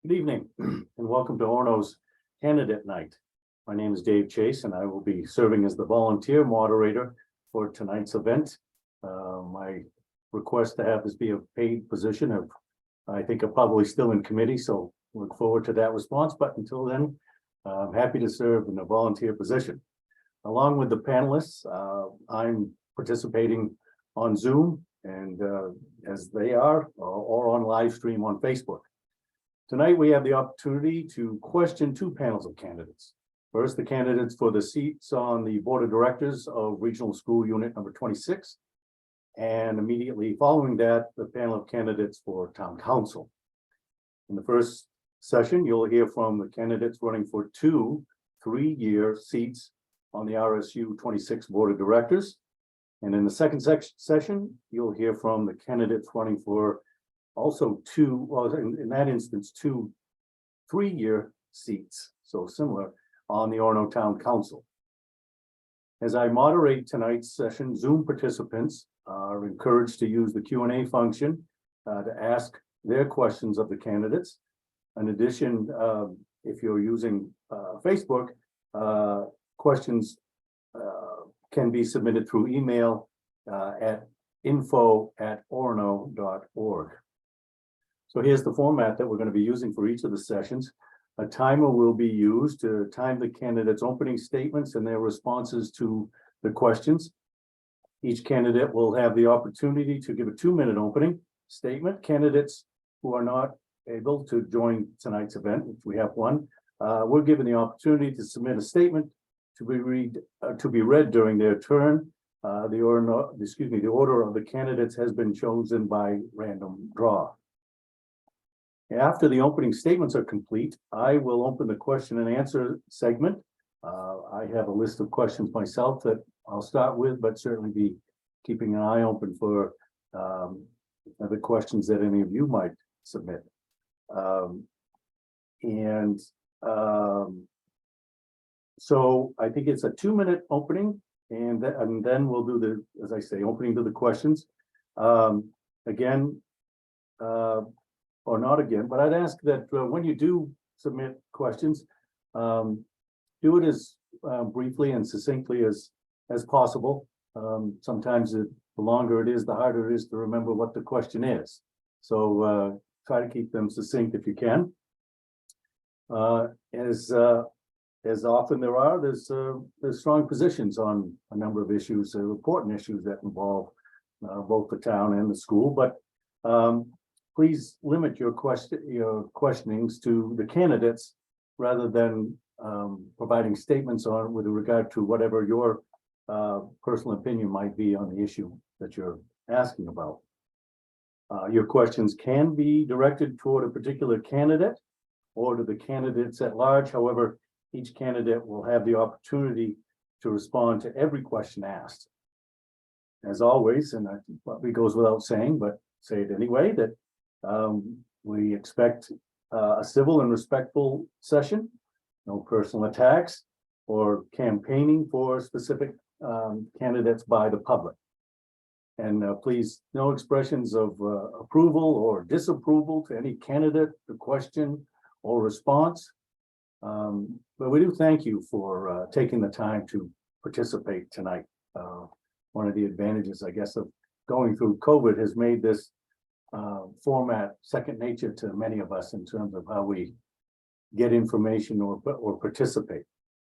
Good evening and welcome to Orono's Candidate Night. My name is Dave Chase and I will be serving as the volunteer moderator for tonight's event. My request to have this be a paid position of, I think, I'm probably still in committee, so look forward to that response. But until then, I'm happy to serve in a volunteer position. Along with the panelists, I'm participating on Zoom and as they are, or on live stream on Facebook. Tonight, we have the opportunity to question two panels of candidates. First, the candidates for the seats on the Board of Directors of Regional School Unit number 26. And immediately following that, the panel of candidates for Town Council. In the first session, you'll hear from the candidates running for two 3-year seats on the RSU 26 Board of Directors. And in the second session, you'll hear from the candidates running for also two, well, in that instance, two 3-year seats, so similar, on the Orono Town Council. As I moderate tonight's session, Zoom participants are encouraged to use the Q&A function to ask their questions of the candidates. In addition, if you're using Facebook, questions can be submitted through email at info@orono.org. So here's the format that we're going to be using for each of the sessions. A timer will be used to time the candidates' opening statements and their responses to the questions. Each candidate will have the opportunity to give a 2-minute opening statement. Candidates who are not able to join tonight's event, if we have one, we're given the opportunity to submit a statement to be read during their turn. The order of the candidates has been chosen by random draw. After the opening statements are complete, I will open the question and answer segment. I have a list of questions myself that I'll start with, but certainly be keeping an eye open for other questions that any of you might submit. So I think it's a 2-minute opening, and then we'll do the, as I say, opening to the questions. Or not again, but I'd ask that when you do submit questions, do it as briefly and succinctly as possible. Sometimes the longer it is, the harder it is to remember what the question is. So try to keep them succinct if you can. As often there's strong positions on a number of issues, important issues that involve both the town and the school, but please limit your questionings to the candidates rather than providing statements on with regard to whatever your personal opinion might be on the issue that you're asking about. Your questions can be directed toward a particular candidate or to the candidates at large. However, each candidate will have the opportunity to respond to every question asked. As always, and I think probably goes without saying, but say it anyway, that we expect a civil and respectful session, no personal attacks or campaigning for specific candidates by the public. And please, no expressions of approval or disapproval to any candidate, the question or response. But we do thank you for taking the time to participate tonight. One of the advantages, I guess, of going through COVID has made this format second nature to many of us in terms of how we get information or participate.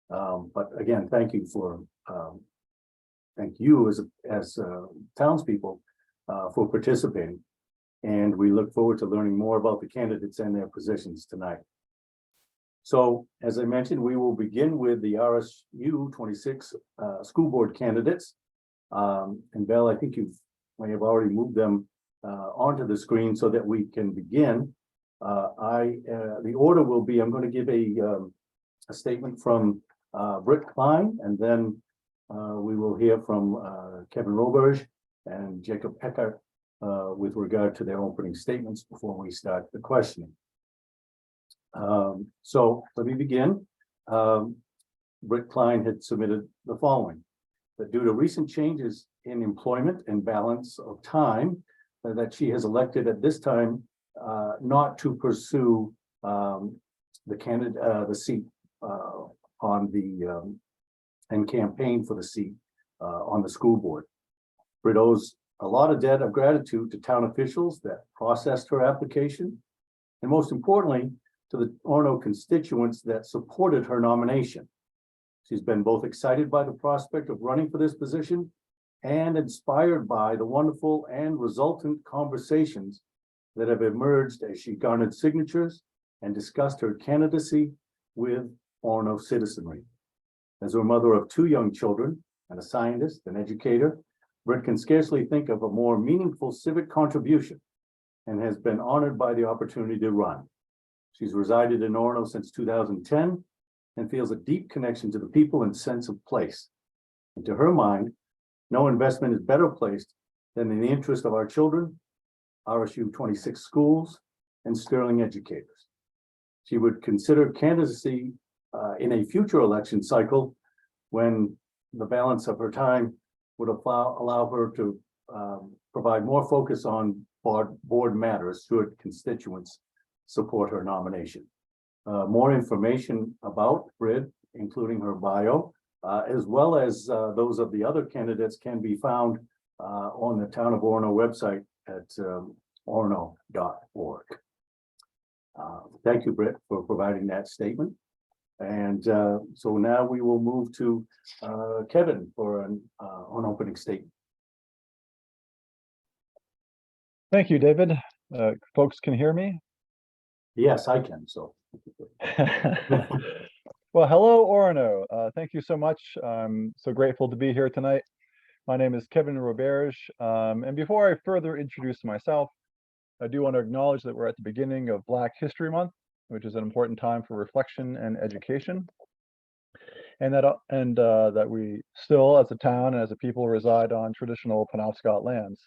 But again, thank you as townspeople for participating. And we look forward to learning more about the candidates and their positions tonight. So, as I mentioned, we will begin with the RSU 26 school board candidates. And Belle, I think you may have already moved them onto the screen so that we can begin. The order will be, I'm going to give a statement from Britt Klein, and then we will hear from Kevin Roberge and Jacob Eckert with regard to their opening statements before we start the questioning. So let me begin. Britt Klein had submitted the following: that due to recent changes in employment and balance of time, that she has elected at this time not to pursue the candidate, the seat on the and campaign for the seat on the school board. Britt owes a lot of debt of gratitude to town officials that processed her application, and most importantly, to the Orono constituents that supported her nomination. She's been both excited by the prospect of running for this position and inspired by the wonderful and resultant conversations that have emerged as she garnered signatures and discussed her candidacy with Orono citizenry. As a mother of 2 young children and a scientist and educator, Britt can scarcely think of a more meaningful civic contribution and has been honored by the opportunity to run. She's resided in Orono since 2010 and feels a deep connection to the people and sense of place. And to her mind, no investment is better placed than in the interest of our children, RSU 26 schools, and sterling educators. She would consider candidacy in a future election cycle when the balance of her time would allow her to provide more focus on board matters should constituents support her nomination. More information about Britt, including her bio, as well as those of the other candidates, can be found on the Town of Orono website at orono.org. Thank you, Britt, for providing that statement. And so now we will move to Kevin for an opening statement. Thank you, David. Folks can hear me? Yes, I can. So. Well, hello, Orono. Thank you so much. I'm so grateful to be here tonight. My name is Kevin Roberge. And before I further introduce myself, I do want to acknowledge that we're at the beginning of Black History Month, which is an important time for reflection and education. And that we still, as a town and as a people, reside on traditional Penobscot lands.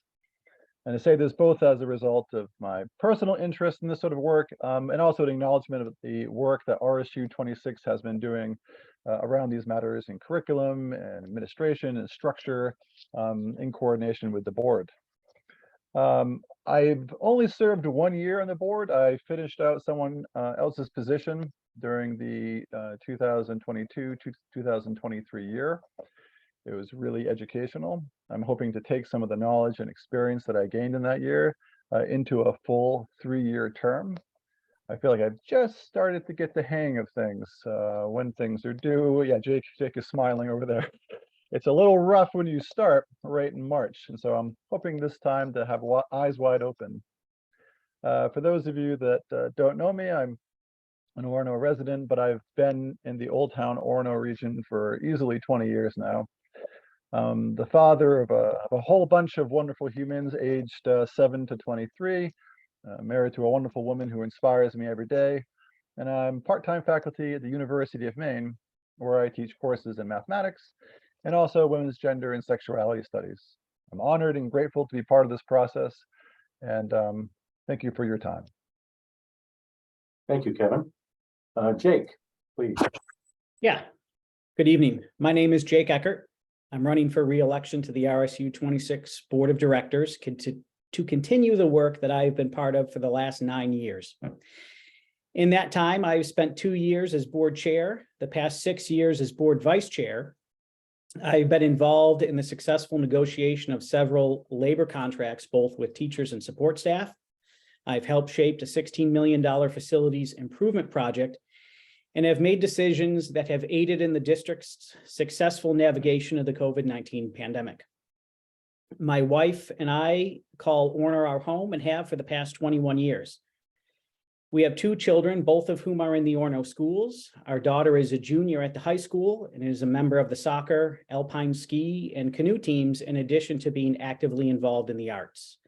And I say this both as a result of my personal interest in this sort of work, and also an acknowledgement of the work that RSU 26 has been doing around these matters in curriculum and administration and structure, in coordination with the board. I've only served 1 year on the board. I finished out someone else's position during the 2022-2023 year. It was really educational. I'm hoping to take some of the knowledge and experience that I gained in that year into a full 3-year term. I feel like I've just started to get the hang of things, when things are due. Yeah, Jake is smiling over there. It's a little rough when you start right in March. And so I'm hoping this time to have eyes wide open. For those of you that don't know me, I'm an Orono resident, but I've been in the Old Town Orono region for easily 20 years now. The father of a whole bunch of wonderful humans aged 7 to 23, married to a wonderful woman who inspires me every day. And I'm part-time faculty at the University of Maine, where I teach courses in mathematics and also women's gender and sexuality studies. I'm honored and grateful to be part of this process, and thank you for your time. Thank you, Kevin. Jake, please. Yeah, good evening. My name is Jake Eckert. I'm running for re-election to the RSU 26 Board of Directors to continue the work that I've been part of for the last 9 years. In that time, I've spent 2 years as board chair, the past 6 years as board vice chair. I've been involved in the successful negotiation of several labor contracts, both with teachers and support staff. I've helped shape a $16 million facilities improvement project and have made decisions that have aided in the district's successful navigation of the COVID-19 pandemic. My wife and I call Orono our home and have for the past 21 years. We have 2 children, both of whom are in the Orono schools. Our daughter is a junior at the high school and is a member of the soccer, alpine ski, and canoe teams, in addition to being actively involved in the arts.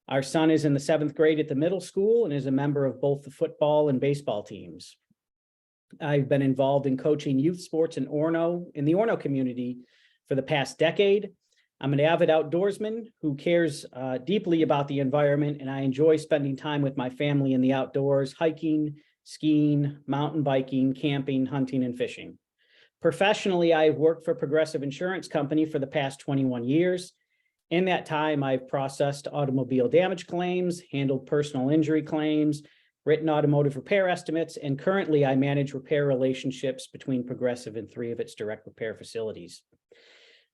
Our son is in the 7th grade at the middle school and is a member of both the football and baseball teams. I've been involved in coaching youth sports in the Orono community for the past decade. I'm an avid outdoorsman who cares deeply about the environment, and I enjoy spending time with my family in the outdoors, hiking, skiing, mountain biking, camping, hunting, and fishing. Professionally, I've worked for Progressive Insurance Company for the past 21 years. In that time, I've processed automobile damage claims, handled personal injury claims, written automotive repair estimates, and currently I manage repair relationships between Progressive and 3 of its direct repair facilities.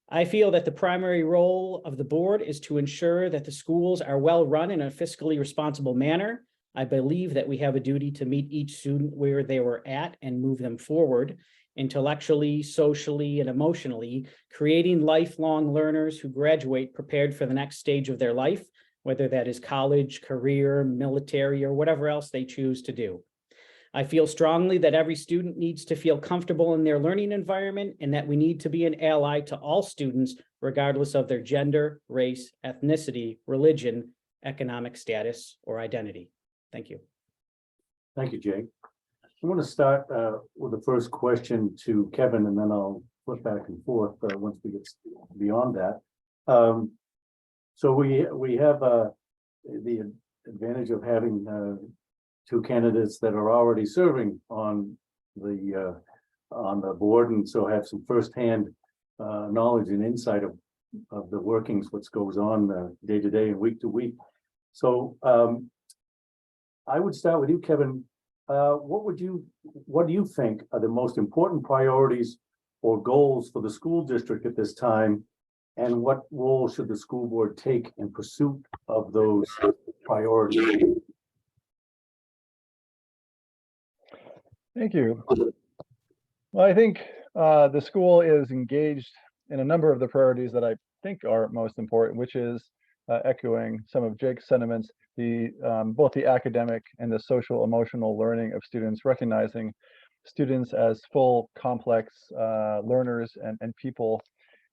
I feel that the primary role of the board is to ensure that the schools are well run in a fiscally responsible manner. I believe that we have a duty to meet each student where they were at and move them forward intellectually, socially, and emotionally, creating lifelong learners who graduate prepared for the next stage of their life, whether that is college, career, military, or whatever else they choose to do. I feel strongly that every student needs to feel comfortable in their learning environment and that we need to be an ally to all students, regardless of their gender, race, ethnicity, religion, economic status, or identity. Thank you. Thank you, Jake. I want to start with the first question to Kevin, and then I'll flip back and forth once we get beyond that. So we have the advantage of having two candidates that are already serving on the board, and so have some firsthand knowledge and insight of the workings, what goes on day to day and week to week. So I would start with you, Kevin. What do you think are the most important priorities or goals for the school district at this time? And what role should the school board take in pursuit of those priorities? Thank you. Well, I think the school is engaged in a number of the priorities that I think are most important, which is echoing some of Jake's sentiments, both the academic and the social emotional learning of students, recognizing students as full, complex learners and people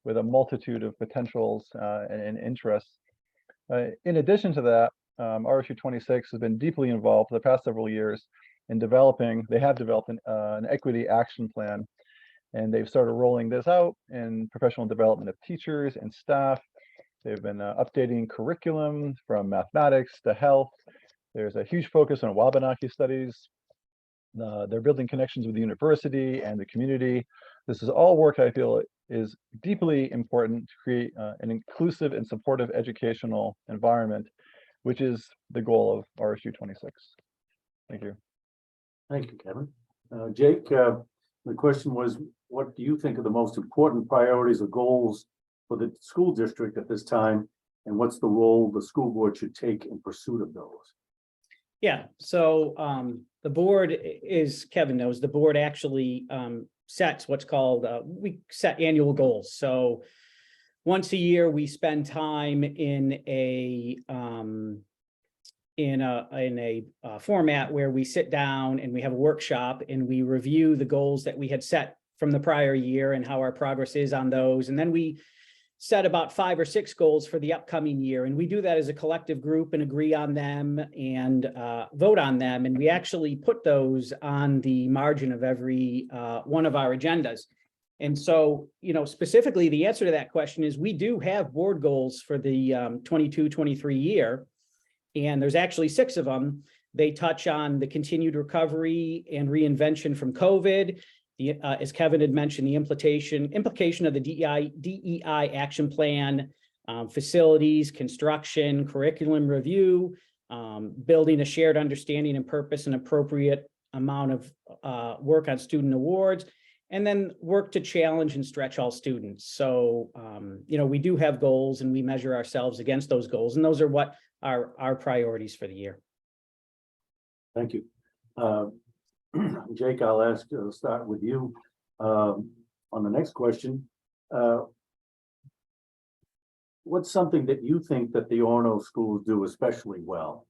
with a multitude of potentials and interests. In addition to that, RSU 26 has been deeply involved for the past several years in they have developed an equity action plan, and they've started rolling this out in professional development of teachers and staff. They've been updating curriculum from mathematics to health. There's a huge focus on Wabanaki studies. They're building connections with the university and the community. This is all work I feel is deeply important to create an inclusive and supportive educational environment, which is the goal of RSU 26. Thank you. Thank you, Kevin. Jake, the question was, what do you think are the most important priorities or goals for the school district at this time? And what's the role the school board should take in pursuit of those? Yeah, so the board Kevin knows, the board actually sets what's called, we set annual goals. So once a year, we spend time in a format where we sit down and we have a workshop and we review the goals that we had set from the prior year and how our progress is on those. And then we set about 5 or 6 goals for the upcoming year. And we do that as a collective group and agree on them and vote on them. And we actually put those on the margin of every one of our agendas. And so, specifically the answer to that question is we do have board goals for the 22-23 year. And there's actually 6 of them. They touch on the continued recovery and reinvention from COVID. As Kevin had mentioned, the implication of the DEI action plan, facilities, construction, curriculum review, building a shared understanding and purpose and appropriate amount of work on student awards, and then work to challenge and stretch all students. So, we do have goals and we measure ourselves against those goals, and those are what our priorities for the year. Thank you. Jake, I'll start with you on the next question. What's something that you think that the Orono schools do especially well?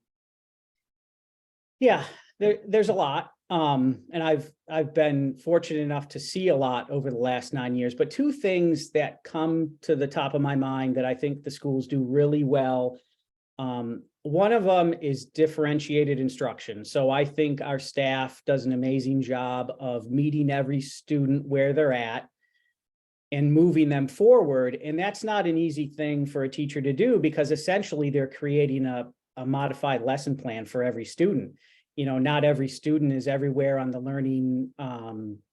Yeah, there's a lot. And I've been fortunate enough to see a lot over the last 9 years, but 2 things that come to the top of my mind that I think the schools do really well. One of them is differentiated instruction. So I think our staff does an amazing job of meeting every student where they're at and moving them forward. And that's not an easy thing for a teacher to do, because essentially they're creating a modified lesson plan for every student. Not every student is everywhere on the learning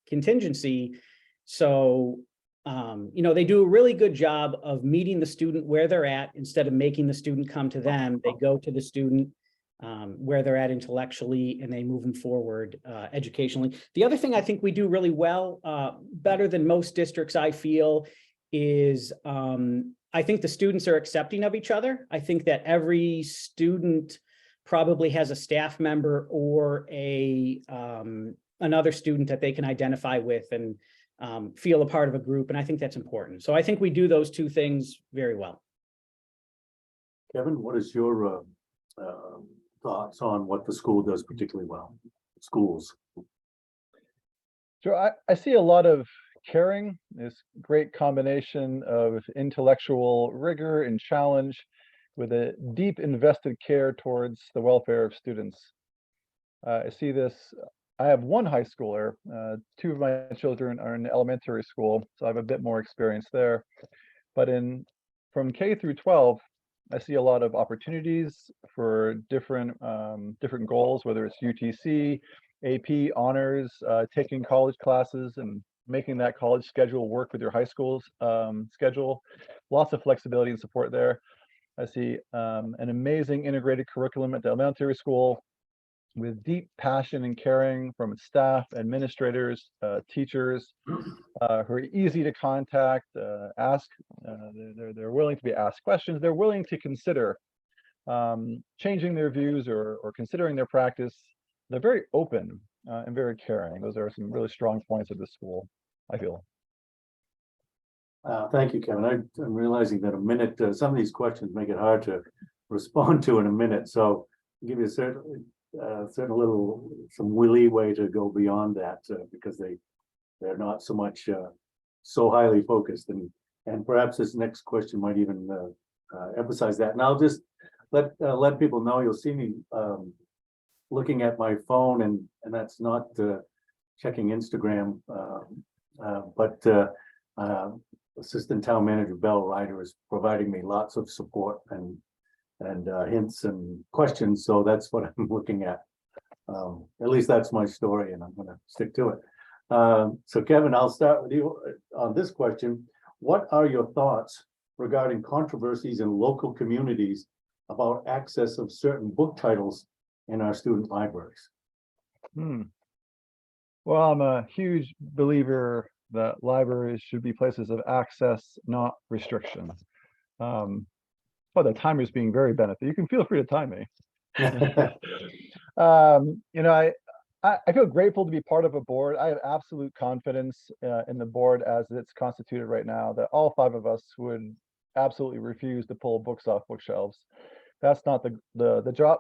contingency. So they do a really good job of meeting the student where they're at. Instead of making the student come to them, they go to the student, where they're at intellectually, and they move them forward educationally. The other thing I think we do really well, better than most districts, I feel, is I think the students are accepting of each other. I think that every student probably has a staff member or another student that they can identify with and feel a part of a group. And I think that's important. So I think we do those two things very well. Kevin, what is your thoughts on what the school does particularly well? Schools. Sure, I see a lot of caring, this great combination of intellectual rigor and challenge with a deep invested care towards the welfare of students. I see this, I have one high schooler, two of my children are in elementary school, so I have a bit more experience there. But from K through 12, I see a lot of opportunities for different goals, whether it's UTC, AP, honors, taking college classes and making that college schedule work with your high school's schedule. Lots of flexibility and support there. I see an amazing integrated curriculum at the elementary school with deep passion and caring from its staff, administrators, teachers, who are easy to contact, ask, they're willing to be asked questions, they're willing to consider changing their views or considering their practice. They're very open and very caring. Those are some really strong points of the school, I feel. Thank you, Kevin. I'm realizing that a minute, some of these questions make it hard to respond to in a minute. So I'll give you a certain little, some leeway to go beyond that because they're not so much so highly focused, and perhaps this next question might even emphasize that. And I'll just let people know, you'll see me looking at my phone, and that's not checking Instagram, but Assistant Town Manager Bell Ryder is providing me lots of support and hints and questions. So that's what I'm looking at. At least that's my story, and I'm going to stick to it. So Kevin, I'll start with you on this question. What are your thoughts regarding controversies in local communities about access of certain book titles in our student libraries? Well, I'm a huge believer that libraries should be places of access, not restriction. Well, the timer's being very benefit. You can feel free to time me. You know, I feel grateful to be part of a board. I have absolute confidence in the board as it's constituted right now, that all 5 of us would absolutely refuse to pull books off bookshelves. That's not the job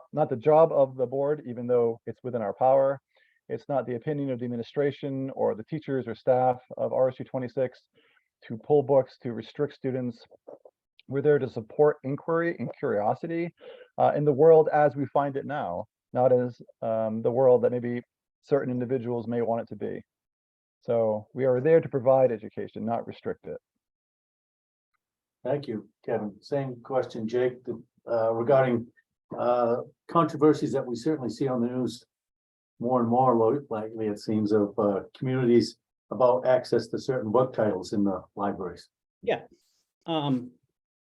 of the board, even though it's within our power. It's not the opinion of the administration or the teachers or staff of RSU 26 to pull books, to restrict students. We're there to support inquiry and curiosity in the world as we find it now, not as the world that maybe certain individuals may want it to be. So we are there to provide education, not restrict it. Thank you, Kevin. Same question, Jake, regarding controversies that we certainly see on the news more and more lately, it seems, of communities about access to certain book titles in the libraries. Yeah.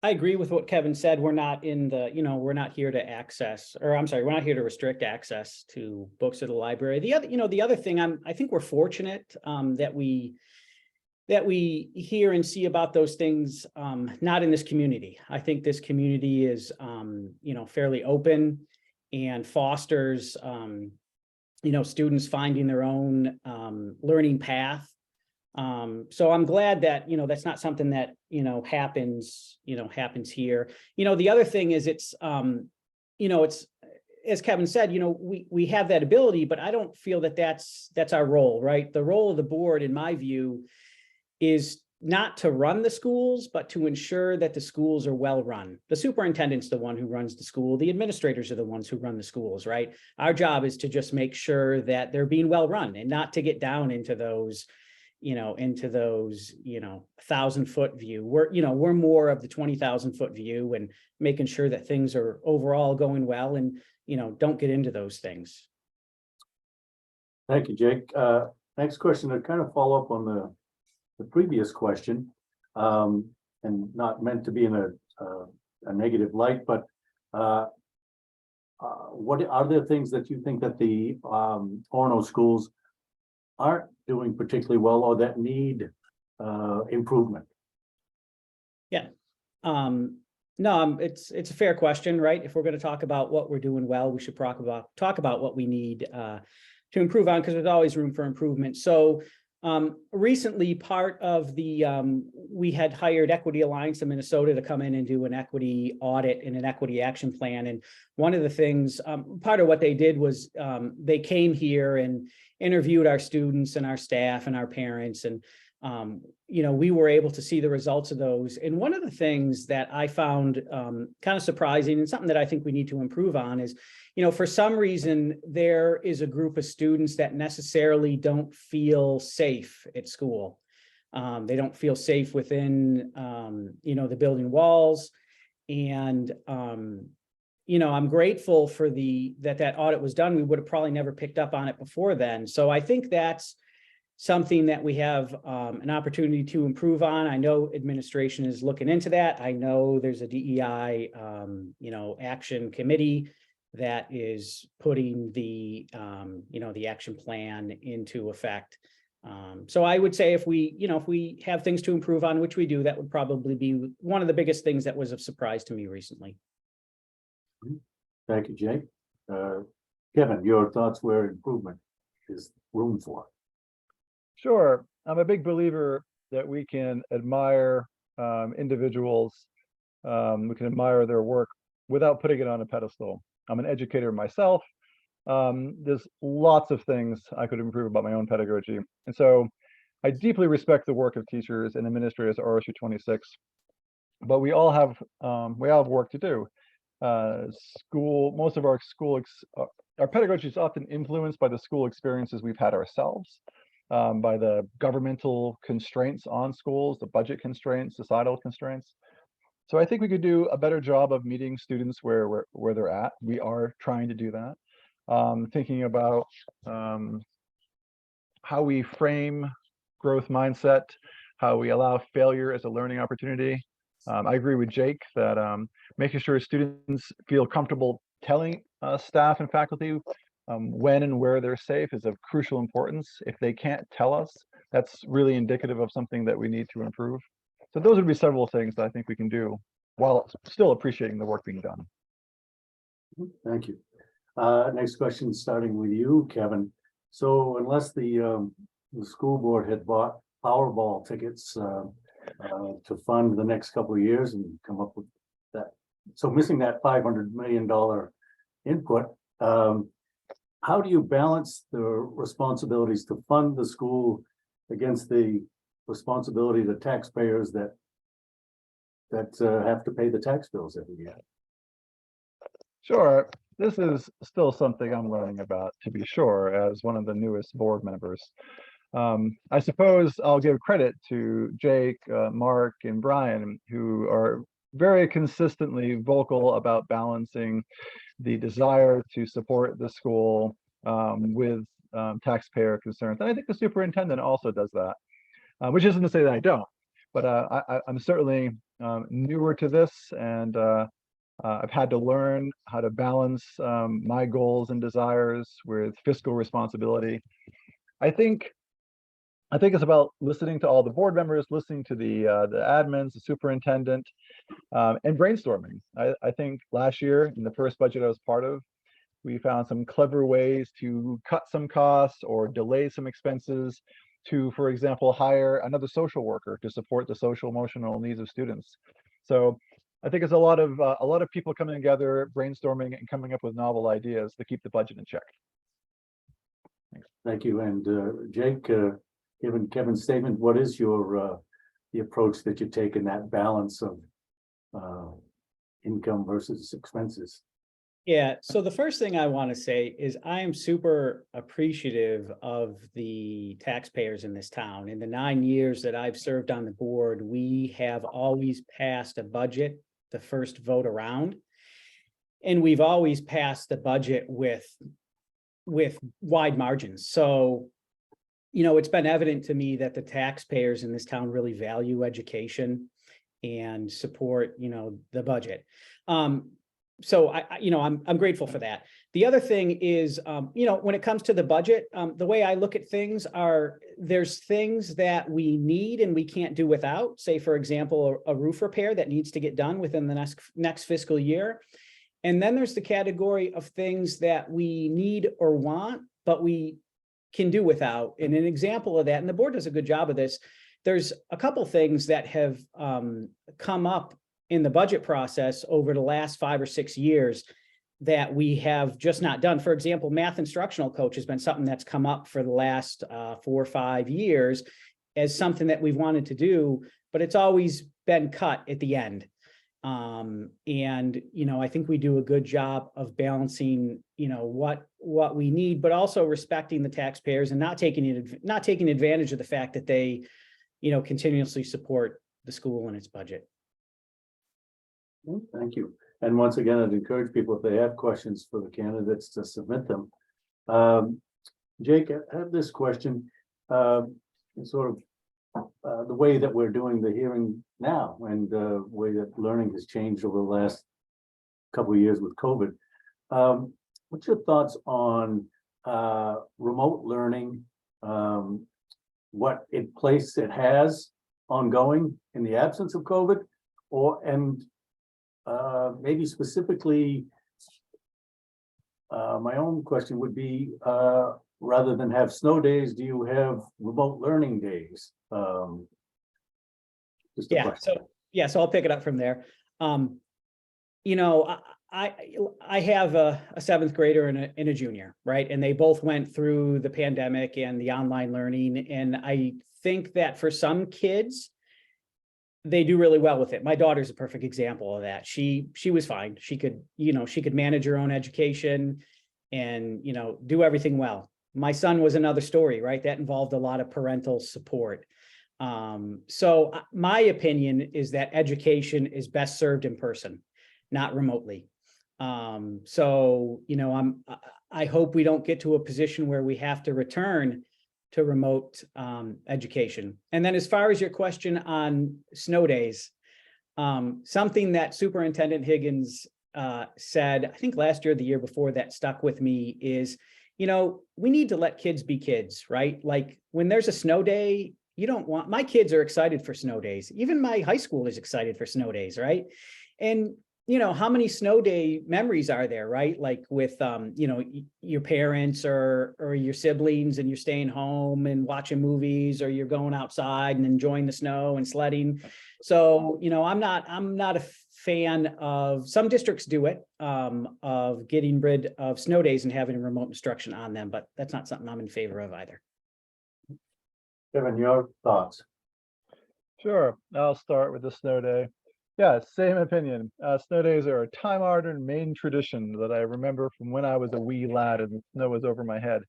I agree with what Kevin said. We're not in the, we're not here to access, or I'm sorry, we're not here to restrict access to books at the library. The other thing, I think we're fortunate that we hear and see about those things, not in this community. I think this community is, fairly open and fosters, students finding their own learning path. So I'm glad that, that's not something that, happens here. The other thing is it's, as Kevin said, we have that ability, but I don't feel that that's our role, right? The role of the board, in my view, is not to run the schools, but to ensure that the schools are well run. The superintendent's the one who runs the school. The administrators are the ones who run the schools, right? Our job is to just make sure that they're being well run and not to get down into those 1,000-foot view. We're more of the 20,000-foot view and making sure that things are overall going well and, don't get into those things. Thank you, Jake. Next question, to kind of follow up on the previous question, and not meant to be in a negative light, but what are there things that you think that the Orono schools aren't doing particularly well or that need improvement? Yeah. No, it's a fair question, right? If we're going to talk about what we're doing well, we should talk about what we need to improve on, because there's always room for improvement. So recently, part of the we had hired Equity Alliance of Minnesota to come in and do an equity audit and an equity action plan. And one of the things, part of what they did was they came here and interviewed our students and our staff and our parents, and you know, we were able to see the results of those. And one of the things that I found kind of surprising, and something that I think we need to improve on, is, you know, for some reason, there is a group of students that necessarily don't feel safe at school. They don't feel safe within, you know, the building walls. And, you know, I'm grateful for that audit was done. We would have probably never picked up on it before then. So I think that's something that we have an opportunity to improve on. I know administration is looking into that. I know there's a DEI, you know, action committee that is putting the, you know, the action plan into effect. So I would say if we have things to improve on, which we do, that would probably be one of the biggest things that was of surprise to me recently. Thank you, Jake. Kevin, your thoughts where improvement is room for? Sure. I'm a big believer that we can admire individuals. We can admire their work without putting it on a pedestal. I'm an educator myself. There's lots of things I could improve about my own pedagogy. And so I deeply respect the work of teachers and administrators at RSU 26, but we all have work to do. Most of our our pedagogy is often influenced by the school experiences we've had ourselves, by the governmental constraints on schools, the budget constraints, societal constraints. So I think we could do a better job of meeting students where they're at. We are trying to do that. Thinking about how we frame growth mindset, how we allow failure as a learning opportunity. I agree with Jake that making sure students feel comfortable telling staff and faculty when and where they're safe is of crucial importance. If they can't tell us, that's really indicative of something that we need to improve. So those would be several things that I think we can do while still appreciating the work being done. Thank you. Next question, starting with you, Kevin. So unless the school board had bought Powerball tickets to fund the next couple of years and come up with that, so missing that $500 million input, how do you balance the responsibilities to fund the school against the responsibility to taxpayers that have to pay the tax bills every year? Sure. This is still something I'm learning about, to be sure, as one of the newest board members. I suppose I'll give credit to Jake, Mark, and Brian, who are very consistently vocal about balancing the desire to support the school with taxpayer concerns. And I think the superintendent also does that, which isn't to say that I don't, but I'm certainly newer to this, and I've had to learn how to balance my goals and desires with fiscal responsibility. I think it's about listening to all the board members, listening to the admins, the superintendent, and brainstorming. I think last year in the first budget I was part of, we found some clever ways to cut some costs or delay some expenses to, for example, hire another social worker to support the social emotional needs of students. So I think it's a lot of people coming together, brainstorming, and coming up with novel ideas to keep the budget in check. Thanks. Thank you. And Jake, given Kevin's statement, what is your the approach that you take in that balance of income versus expenses? Yeah, so the first thing I want to say is I am super appreciative of the taxpayers in this town. In the 9 years that I've served on the board, we have always passed a budget the first vote around. And we've always passed the budget with wide margins. So, you know, it's been evident to me that the taxpayers in this town really value education and support, you know, the budget. so I'm grateful for that. The other thing is, when it comes to the budget, the way I look at things are there's things that we need and we can't do without. Say, for example, a roof repair that needs to get done within the next fiscal year. And then there's the category of things that we need or want, but we can do without. And an example of that, and the board does a good job of this, there's a couple things that have come up in the budget process over the last 5 or 6 years that we have just not done. For example, math instructional coach has been something that's come up for the last 4 or 5 years as something that we've wanted to do, but it's always been cut at the end. I think we do a good job of balancing, what we need, but also respecting the taxpayers and not taking advantage of the fact that they, continuously support the school and its budget. Thank you. And once again, I'd encourage people, if they have questions for the candidates, to submit them. Jake, I have this question, sort of the way that we're doing the hearing now and the way that learning has changed over the last couple of years with COVID. What's your thoughts on remote learning, what place it has ongoing in the absence of COVID, and maybe specifically, my own question would be, rather than have snow days, do you have remote learning days? Just a question. So I'll pick it up from there. I have a 7th grader and a junior, right? And they both went through the pandemic and the online learning. And I think that for some kids, they do really well with it. My daughter's a perfect example of that. She was fine. She could manage her own education and, do everything well. My son was another story, right? That involved a lot of parental support. So my opinion is that education is best served in person, not remotely. I hope we don't get to a position where we have to return to remote education. And then as far as your question on snow days, something that Superintendent Higgins said, I think last year or the year before, that stuck with me is, we need to let kids be kids, right? Like when there's a snow day, my kids are excited for snow days. Even my high school is excited for snow days, right? And how many snow day memories are there, right? Like with, your parents or your siblings, and you're staying home and watching movies, or you're going outside and enjoying the snow and sledding. So, I'm not a fan of, some districts do it, of getting rid of snow days and having remote instruction on them, but that's not something I'm in favor of either. Kevin, your thoughts? Sure, I'll start with the snow day. Yeah, same opinion. Snow days are a time-honored Maine tradition that I remember from when I was a wee lad and the snow was over my head.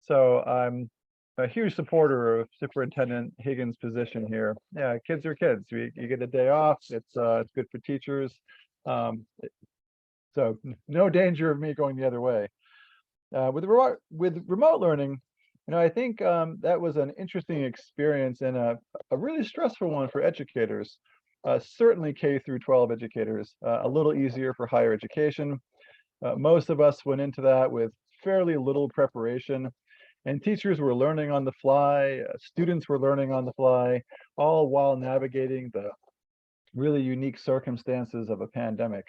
So I'm a huge supporter of Superintendent Higgins' position here. Yeah, kids are kids. You get a day off. It's good for teachers. So no danger of me going the other way. With remote learning, I think that was an interesting experience and a really stressful one for educators. Certainly K through 12 educators, a little easier for higher education. Most of us went into that with fairly little preparation, and teachers were learning on the fly, students were learning on the fly, all while navigating the really unique circumstances of a pandemic.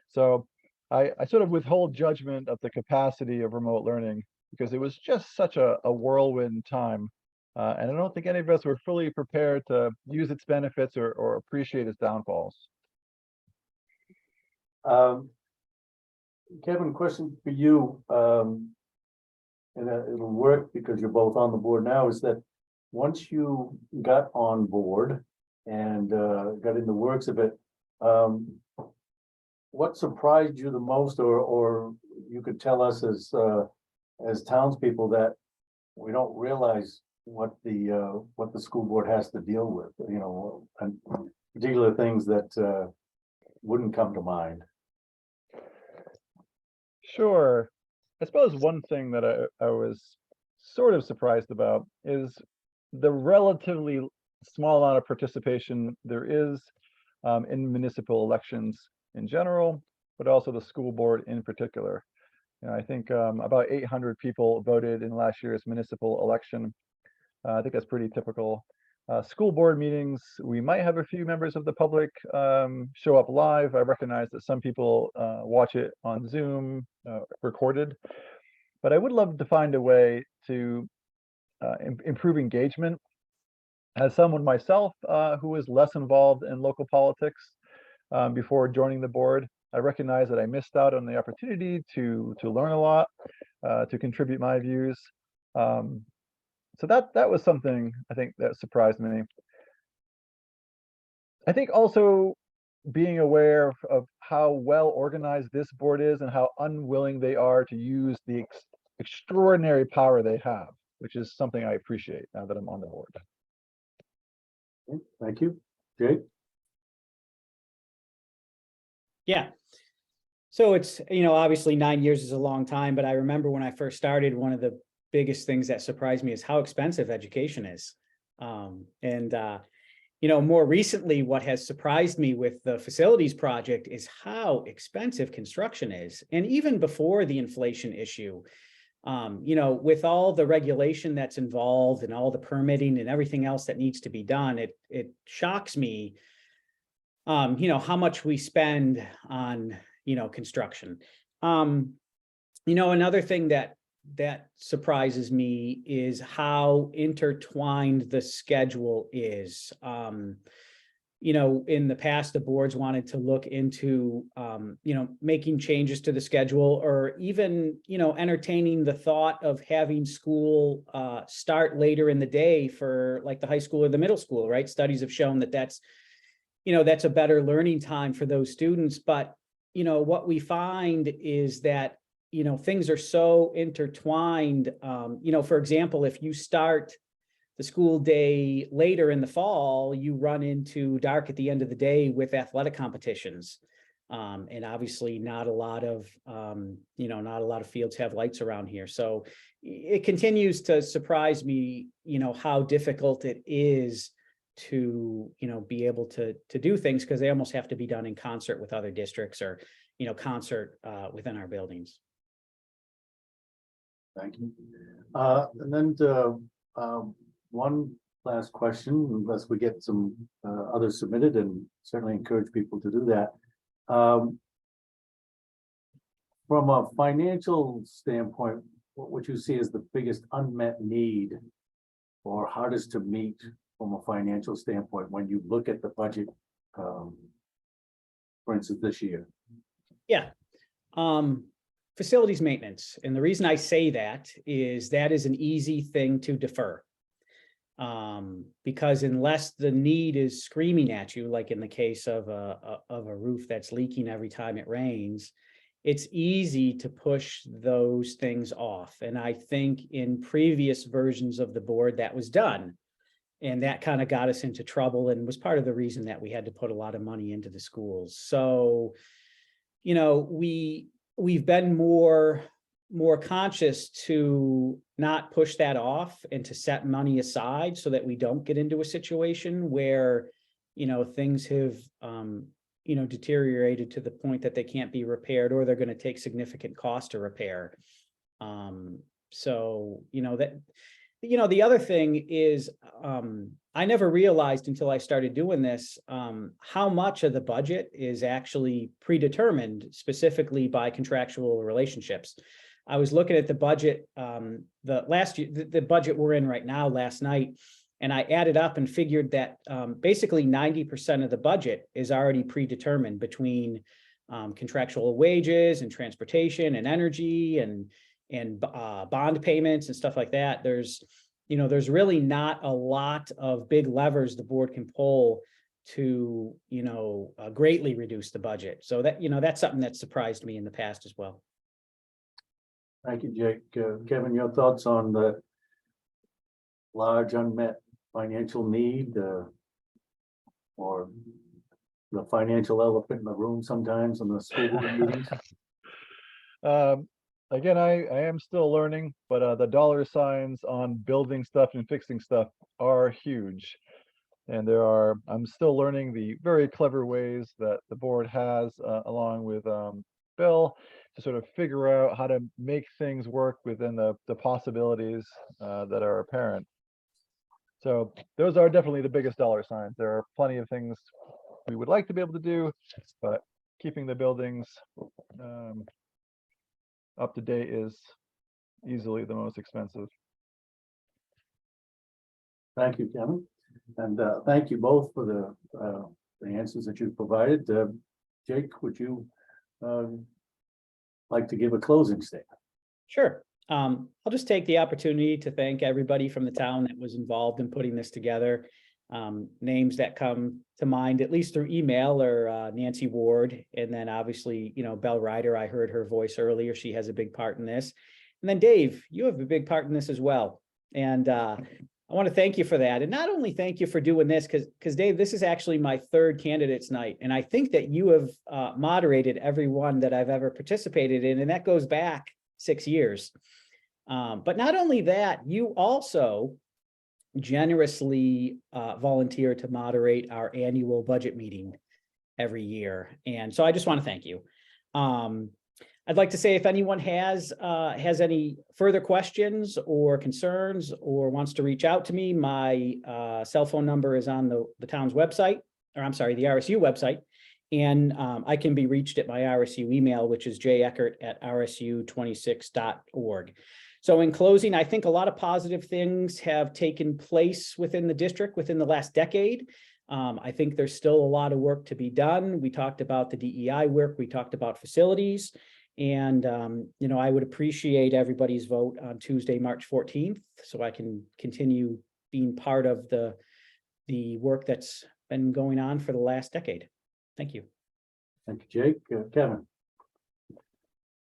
So I sort of withhold judgment of the capacity of remote learning because it was just such a whirlwind time. And I don't think any of us were fully prepared to use its benefits or appreciate its downfalls. Kevin, question for you, and it'll work because you're both on the board now, is that once you got on board and got in the works of it, what surprised you the most, or you could tell us as townspeople that we don't realize what the school board has to deal with, and particular things that wouldn't come to mind? Sure. I suppose one thing that I was sort of surprised about is the relatively small amount of participation there is in municipal elections in general, but also the school board in particular. And I think about 800 people voted in last year's municipal election. I think that's pretty typical. School board meetings, we might have a few members of the public show up live. I recognize that some people watch it on Zoom, recorded, but I would love to find a way to improve engagement. As someone myself who is less involved in local politics before joining the board, I recognize that I missed out on the opportunity to learn a lot, to contribute my views. So that was something I think that surprised me. I think also being aware of how well organized this board is and how unwilling they are to use the extraordinary power they have, which is something I appreciate now that I'm on the board. Okay, thank you. Jake? Yeah. So it's, obviously 9 years is a long time, but I remember when I first started, one of the biggest things that surprised me is how expensive education is. More recently, what has surprised me with the facilities project is how expensive construction is. And even before the inflation issue, with all the regulation that's involved and all the permitting and everything else that needs to be done, it shocks me, how much we spend on, construction. Another thing that surprises me is how intertwined the schedule is. In the past, the boards wanted to look into, making changes to the schedule, or even, entertaining the thought of having school start later in the day for like the high school or the middle school, right? Studies have shown that that's a better learning time for those students. But, what we find is that, things are so intertwined. For example, if you start the school day later in the fall, you run into dark at the end of the day with athletic competitions. And obviously not a lot of fields have lights around here. So it continues to surprise me, how difficult it is to, be able to do things, because they almost have to be done in concert with other districts, or, concert within our buildings. Thank you. And then one last question, unless we get some others submitted, and certainly encourage people to do that. From a financial standpoint, what would you see as the biggest unmet need or hardest to meet from a financial standpoint when you look at the budget, for instance, this year? Yeah. Facilities maintenance. And the reason I say that is an easy thing to defer. Because unless the need is screaming at you, like in the case of a roof that's leaking every time it rains, it's easy to push those things off. And I think in previous versions of the board that was done. And that kind of got us into trouble and was part of the reason that we had to put a lot of money into the schools. So, we've been more conscious to not push that off and to set money aside so that we don't get into a situation where, things have, deteriorated to the point that they can't be repaired, or they're going to take significant cost to repair. The other thing is, I never realized until I started doing this, how much of the budget is actually predetermined specifically by contractual relationships. I was looking at the budget, the budget we're in right now last night, and I added up and figured that basically 90% of the budget is already predetermined between contractual wages and transportation and energy and bond payments and stuff like that. There's really not a lot of big levers the board can pull to, greatly reduce the budget. So that's something that surprised me in the past as well. Thank you, Jake. Kevin, your thoughts on the large unmet financial need, or the financial elephant in the room sometimes in the school board meetings? Again, I am still learning, but the dollar signs on building stuff and fixing stuff are huge. And I'm still learning the very clever ways that the board has, along with bill to sort of figure out how to make things work within the possibilities that are apparent. So those are definitely the biggest dollar signs. There are plenty of things we would like to be able to do, but keeping the buildings up to date is easily the most expensive. Thank you, Kevin. And thank you both for the answers that you provided. Jake, would you like to give a closing statement? Sure. I'll just take the opportunity to thank everybody from the town that was involved in putting this together. Names that come to mind, at least through email, are Nancy Ward, and then obviously, Belle Ryder. I heard her voice earlier. She has a big part in this. And then Dave, you have a big part in this as well. And I want to thank you for that. And not only thank you for doing this, because Dave, this is actually my third candidates night. And I think that you have moderated every one that I've ever participated in, and that goes back 6 years. But not only that, you also generously volunteer to moderate our annual budget meeting every year. And so I just want to thank you. I'd like to say, if anyone has any further questions or concerns or wants to reach out to me, my cell phone number is on the town's website, or I'm sorry, the RSU website. And I can be reached at my RSU email, which is jeckert@rsu26.org. So in closing, I think a lot of positive things have taken place within the district within the last decade. I think there's still a lot of work to be done. We talked about the DEI work, we talked about facilities. And, I would appreciate everybody's vote on Tuesday, March 14th, so I can continue being part of the work that's been going on for the last decade. Thank you. Thank you, Jake. Kevin.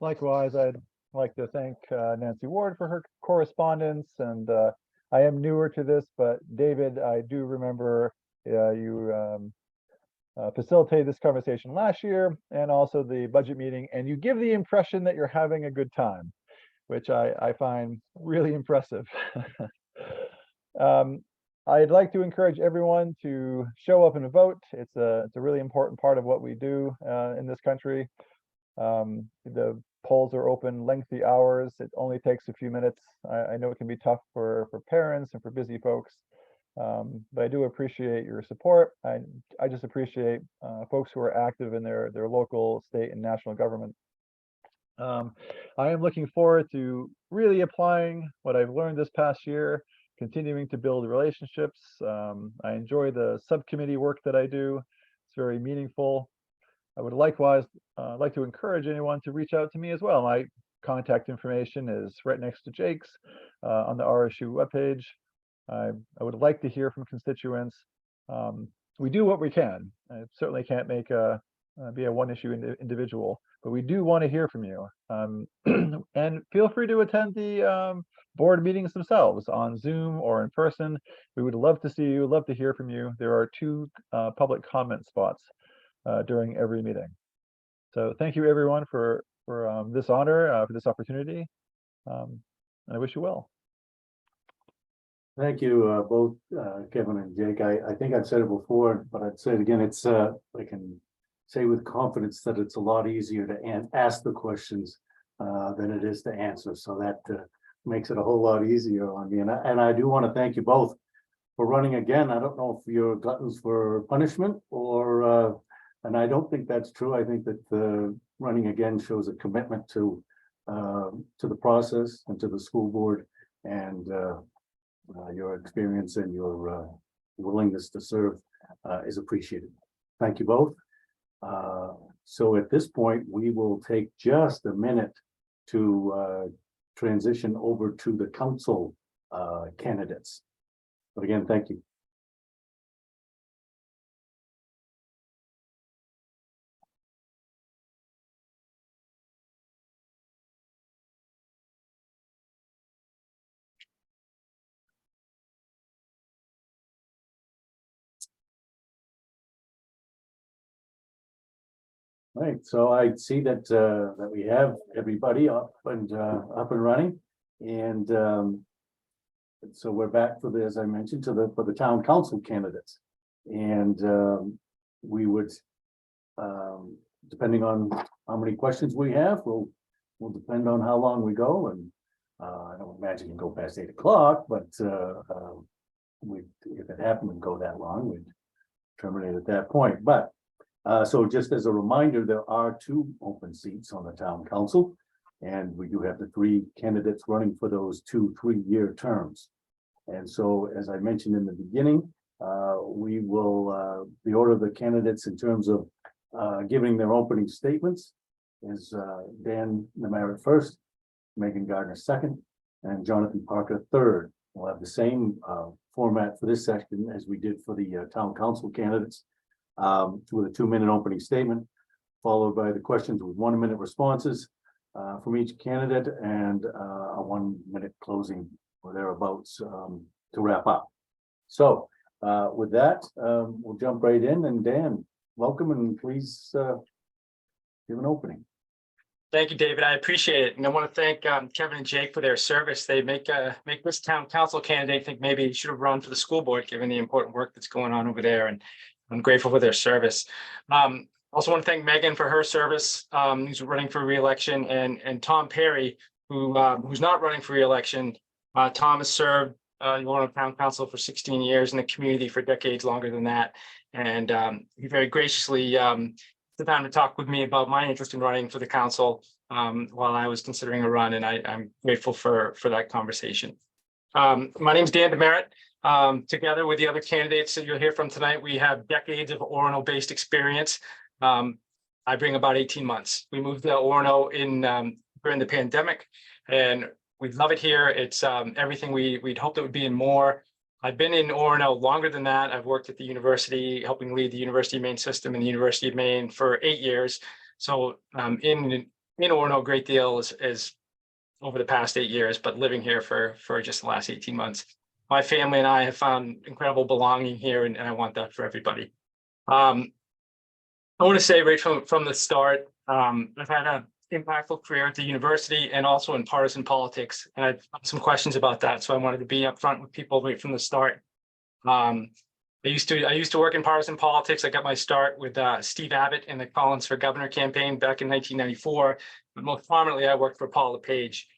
Likewise, I'd like to thank Nancy Ward for her correspondence. And I am newer to this, but David, I do remember you facilitated this conversation last year and also the budget meeting, and you give the impression that you're having a good time, which I find really impressive. I'd like to encourage everyone to show up and vote. It's a really important part of what we do in this country. The polls are open lengthy hours. It only takes a few minutes. I know it can be tough for parents and for busy folks. But I do appreciate your support. I just appreciate folks who are active in their local, state, and national government. I am looking forward to really applying what I've learned this past year, continuing to build relationships. I enjoy the subcommittee work that I do. It's very meaningful. I would likewise like to encourage anyone to reach out to me as well. My contact information is right next to Jake's on the RSU webpage. I would like to hear from constituents. We do what we can. I certainly can't be a one-issue individual, but we do want to hear from you. And feel free to attend the board meetings themselves on Zoom or in person. We would love to see you, love to hear from you. There are 2 public comment spots during every meeting. So thank you everyone for this honor, for this opportunity. And I wish you well. Thank you, both Kevin and Jake. I think I've said it before, but I'd say it again. It's I can say with confidence that it's a lot easier to ask the questions than it is to answer. So that makes it a whole lot easier on me. And I do want to thank you both for running again. I don't know if you're gluttons for punishment or, and I don't think that's true. I think that running again shows a commitment to the process and to the school board, and your experience and your willingness to serve is appreciated. Thank you both. So at this point, we will take just a minute to transition over to the council candidates. But again, thank you. Right, so I see that that we have everybody up and running, and so we're back for the, as I mentioned, for the town council candidates, and we would, depending on how many questions we have will depend on how long we go, and I don't imagine you go past 8 o'clock, but if it happened to go that long, we'd terminate at that point. But so just as a reminder, there are 2 open seats on the town council, and we do have the 3 candidates running for those 2 3-year terms. And so, as I mentioned in the beginning, we will the order of the candidates in terms of giving their opening statements is Dan Namaret first, Megan Gardner second, and Jonathan Parker third. We'll have the same format for this section as we did for the town council candidates, with a 2-minute opening statement, followed by the questions with 1-minute responses from each candidate, and a 1-minute closing or thereabouts to wrap up. So with that, we'll jump right in, and Dan, welcome, and please give an opening. Thank you, David. I appreciate it. And I want to thank Kevin and Jake for their service. They make this town council candidate think maybe he should have run for the school board, given the important work that's going on over there. And I'm grateful for their service. Also want to thank Megan for her service, who's running for re-election, and Tom Perry, who's not running for re-election. Tom has served Orono Town Council for 16 years in the community for decades longer than that. And he very graciously the time to talk with me about my interest in running for the council while I was considering a run, and I'm grateful for that conversation. My name is Dan Namaret. Together with the other candidates that you'll hear from tonight, we have decades of Orono-based experience. I bring about 18 months. We moved to Orono during the pandemic, and we love it here. It's everything we'd hoped it would be and more. I've been in Orono longer than that. I've worked at the university, helping lead the University of Maine system in the University of Maine for 8 years. So in Orono a great deal is over the past 8 years, but living here for just the last 18 months. My family and I have found incredible belonging here, and I want that for everybody. I want to say right from the start, I've had an impactful career at the university and also in partisan politics, and I've got some questions about that, so I wanted to be upfront with people right from the start. I used to work in partisan politics. I got my start with Steve Abbott in the Collins for Governor campaign back in 1994, but most prominently I worked for Paul LePage.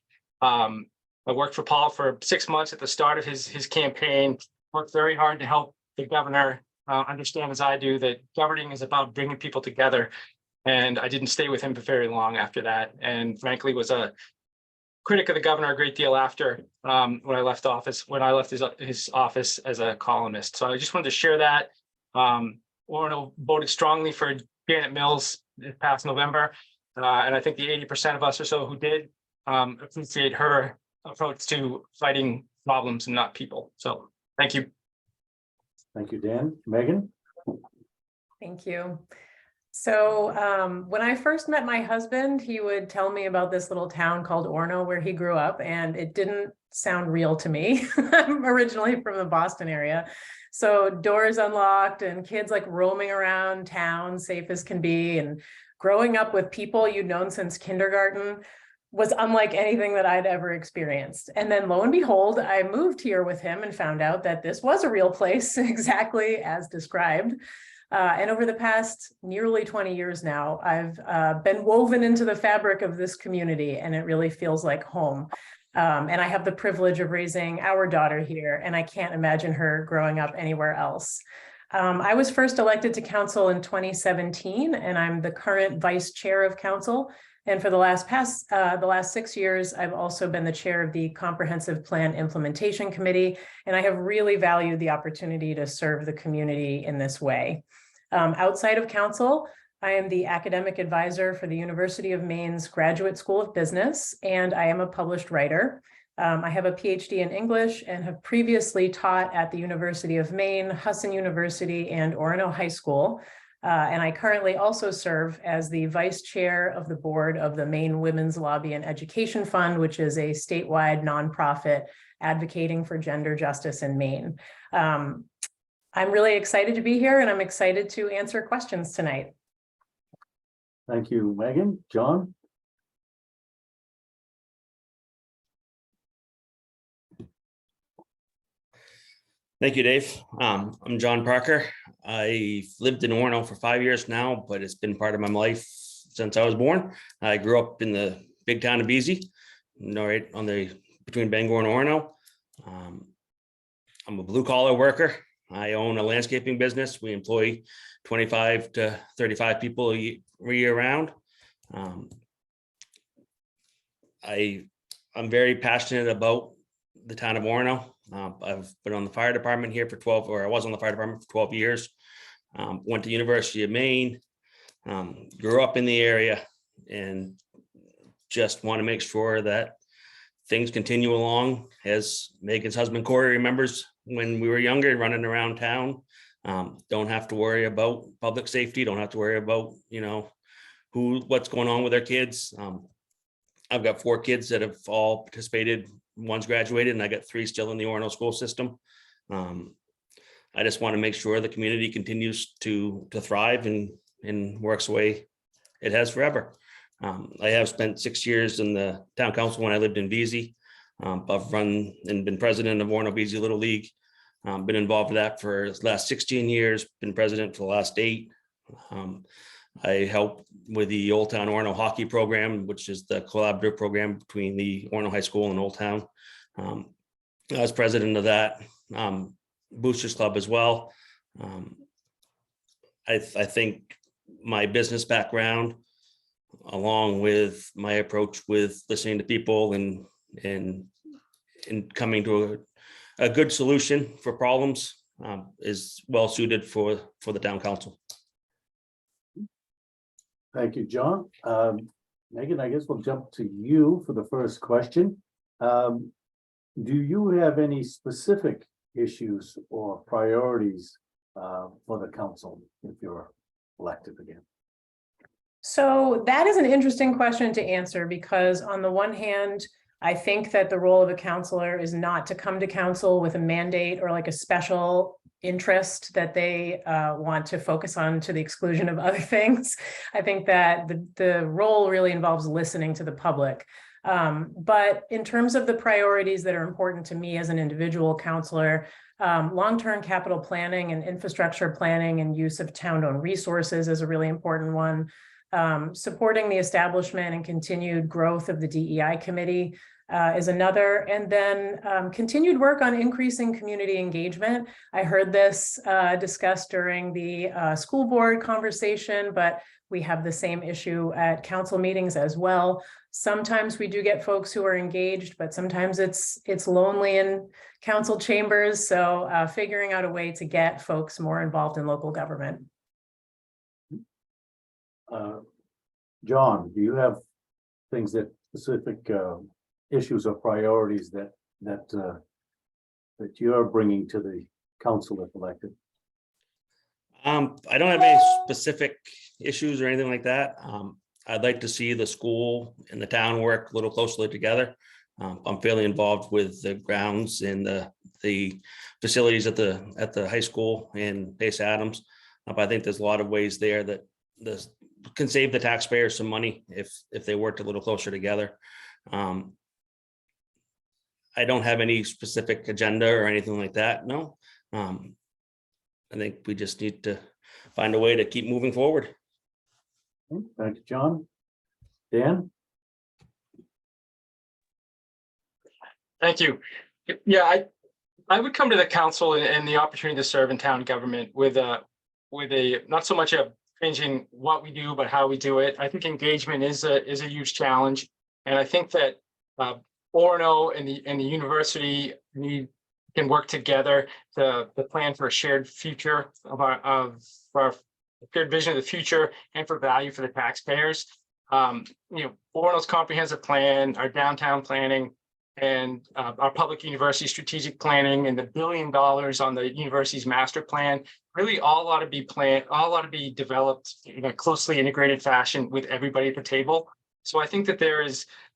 I worked for Paul for 6 months at the start of his campaign, worked very hard to help the governor understand, as I do, that governing is about bringing people together. And I didn't stay with him for very long after that, and frankly was a critic of the governor a great deal after when I left his office as a columnist. So I just wanted to share that. Orono voted strongly for Janet Mills this past November, and I think the 80% of us or so who did appreciate her approach to fighting problems and not people. So thank you. Thank you, Dan. Megan? Thank you. So when I first met my husband, he would tell me about this little town called Orono where he grew up, and it didn't sound real to me. I'm originally from the Boston area. So doors unlocked and kids like roaming around town, safe as can be, and growing up with people you'd known since kindergarten was unlike anything that I'd ever experienced. And then lo and behold, I moved here with him and found out that this was a real place exactly as described. And over the past nearly 20 years now, I've been woven into the fabric of this community, and it really feels like home. And I have the privilege of raising our daughter here, and I can't imagine her growing up anywhere else. I was first elected to council in 2017, and I'm the current vice chair of council. And for the last 6 years, I've also been the chair of the Comprehensive Plan Implementation Committee, and I have really valued the opportunity to serve the community in this way. Outside of council, I am the academic advisor for the University of Maine's Graduate School of Business, and I am a published writer. I have a PhD in English and have previously taught at the University of Maine, Husson University, and Orono High School. And I currently also serve as the vice chair of the board of the Maine Women's Lobby and Education Fund, which is a statewide nonprofit advocating for gender justice in Maine. I'm really excited to be here, and I'm excited to answer questions tonight. Thank you, Megan. John? Thank you, Dave. I'm John Parker. I've lived in Orono for 5 years now, but it's been part of my life since I was born. I grew up in the big town of Beasley, right on between Bangor and Orono. I'm a blue collar worker. I own a landscaping business. We employ 25 to 35 people year round. I'm very passionate about the town of Orono. I've been on the fire department here for I was on the fire department for 12 years. Went to University of Maine, grew up in the area, and just want to make sure that things continue along. As Megan's husband Corey remembers, when we were younger, running around town, don't have to worry about public safety, don't have to worry about, what's going on with their kids. I've got 4 kids that have all participated. One's graduated, and I got 3 still in the Orono school system. I just want to make sure the community continues to thrive and works the way it has forever. I have spent 6 years in the town council when I lived in Beasley. I've run and been president of Orono Beasley Little League. Been involved with that for the last 16 years, been president for the last 8. I help with the Old Town Orono hockey program, which is the collaborative program between the Orono High School and Old Town. I was president of that Boosters Club as well. I think my business background, along with my approach with listening to people and coming to a good solution for problems, is well suited for the town council. Thank you, John. Megan, I guess we'll jump to you for the first question. Do you have any specific issues or priorities for the council if you're elected again? So that is an interesting question to answer, because on the one hand, I think that the role of a counselor is not to come to council with a mandate or like a special interest that they want to focus on to the exclusion of other things. I think that the role really involves listening to the public. But in terms of the priorities that are important to me as an individual counselor, long-term capital planning and infrastructure planning and use of town-owned resources is a really important one. Supporting the establishment and continued growth of the DEI committee is another. And then continued work on increasing community engagement. I heard this discussed during the school board conversation, but we have the same issue at council meetings as well. Sometimes we do get folks who are engaged, but sometimes it's lonely in council chambers. So figuring out a way to get folks more involved in local government. John, do you have things that specific issues or priorities that you're bringing to the council if elected? I don't have any specific issues or anything like that. I'd like to see the school and the town work a little closely together. I'm fairly involved with the grounds and the facilities at the high school in Pace Adams. I think there's a lot of ways there that can save the taxpayers some money if they worked a little closer together. I don't have any specific agenda or anything like that. No. I think we just need to find a way to keep moving forward. Thank you, John. Dan? Thank you. Yeah, I would come to the council and the opportunity to serve in town government with a not so much a changing what we do, but how we do it. I think engagement is a huge challenge, and I think that Orono and the university can work together to plan for a shared future of our shared vision of the future and for value for the taxpayers. Orono's comprehensive plan, our downtown planning, and our public university strategic planning, and the $1 billion on the university's master plan really all ought to be developed in a closely integrated fashion with everybody at the table. So I think that there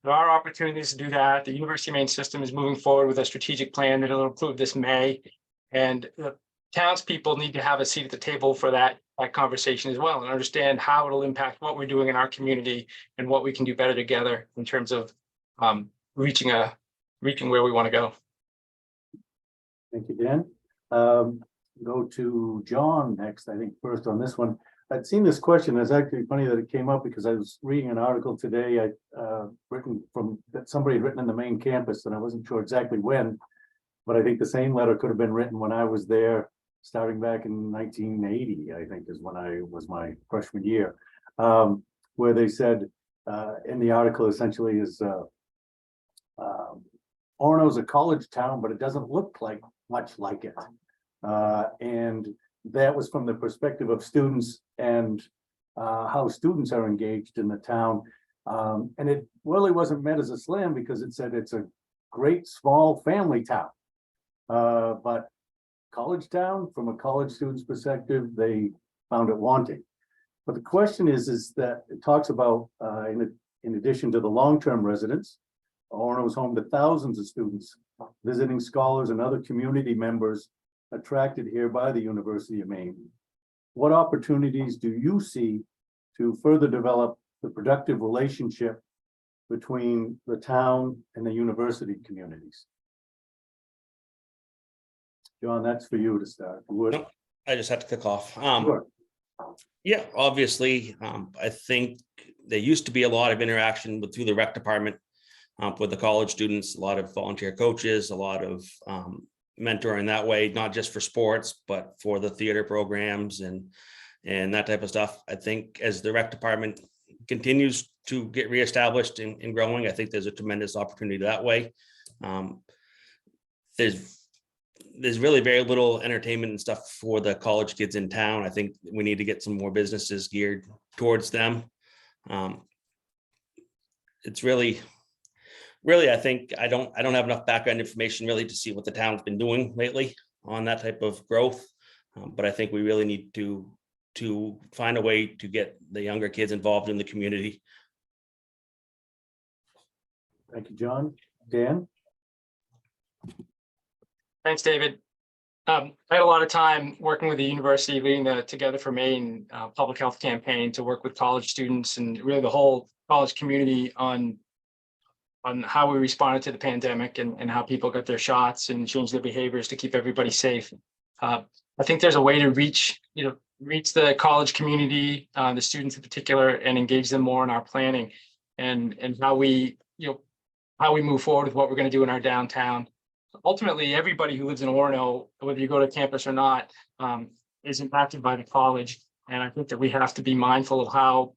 are opportunities to do that. The University of Maine system is moving forward with a strategic plan that will approve this May, and the townspeople need to have a seat at the table for that conversation as well, and understand how it'll impact what we're doing in our community and what we can do better together in terms of reaching where we want to go. Thank you, Dan. Go to John next. I think first on this one. I'd seen this question. It's actually funny that it came up because I was reading an article today. That somebody had written in the main campus, and I wasn't sure exactly when, but I think the same letter could have been written when I was there, starting back in 1980. I think is when I was my freshman year, where they said in the article essentially is Orono's a college town, but it doesn't look much like it, and that was from the perspective of students and how students are engaged in the town. And it really wasn't meant as a slam because it said it's a great small family town. But college town, from a college student's perspective, they found it wanting. But the question is that it talks about, in addition to the long-term residents, Orono is home to thousands of students, visiting scholars and other community members attracted here by the University of Maine. What opportunities do you see to further develop the productive relationship between the town and the university communities? John, that's for you to start. Nope. I just have to kick off. Sure. Yeah, obviously, I think there used to be a lot of interaction through the rec department with the college students, a lot of volunteer coaches, a lot of mentoring that way, not just for sports, but for the theater programs and that type of stuff. I think as the rec department continues to get reestablished and growing, I think there's a tremendous opportunity that way. There's really very little entertainment and stuff for the college kids in town. I think we need to get some more businesses geared towards them. It's really, I think I don't have enough background information really to see what the town's been doing lately on that type of growth. But I think we really need to find a way to get the younger kids involved in the community. Thank you, John. Dan? Thanks, David. I had a lot of time working with the university, leading the Together for Maine public health campaign to work with college students and really the whole college community on how we responded to the pandemic and how people got their shots and changed their behaviors to keep everybody safe. I think there's a way to reach the college community, the students in particular, and engage them more in our planning and how we move forward with what we're going to do in our downtown. Ultimately, everybody who lives in Orono, whether you go to campus or not, is impacted by the college. And I think that we have to be mindful of how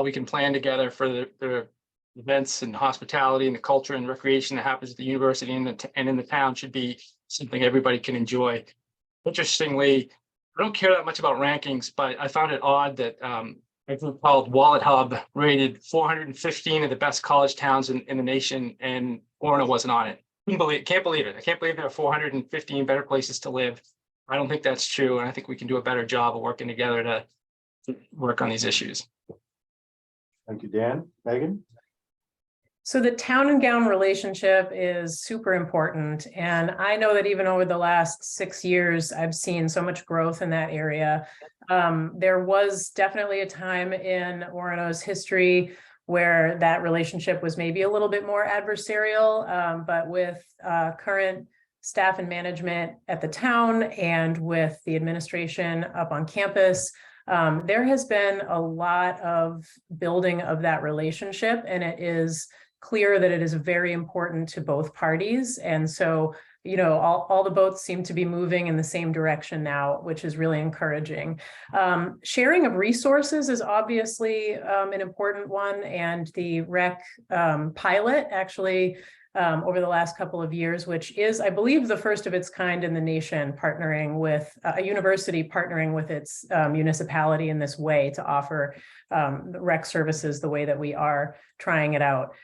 we can plan together for the events and hospitality and the culture and recreation that happens at the university and in the town should be something everybody can enjoy. Interestingly, I don't care that much about rankings, but I found it odd that a group called Wallet Hub rated 415 of the best college towns in the nation, and Orono wasn't on it. Can't believe it. I can't believe there are 415 better places to live. I don't think that's true, and I think we can do a better job of working together to work on these issues. Thank you, Dan. Megan? So the town and gown relationship is super important. And I know that even over the last 6 years, I've seen so much growth in that area. There was definitely a time in Orono's history where that relationship was maybe a little bit more adversarial, but with current staff and management at the town and with the administration up on campus, there has been a lot of building of that relationship, and it is clear that it is very important to both parties. And so, all the boats seem to be moving in the same direction now, which is really encouraging. Sharing of resources is obviously an important one, and the rec pilot actually over the last couple of years, which is, I believe, the first of its kind in the nation, partnering with a university, partnering with its municipality in this way to offer rec services the way that we are trying it out.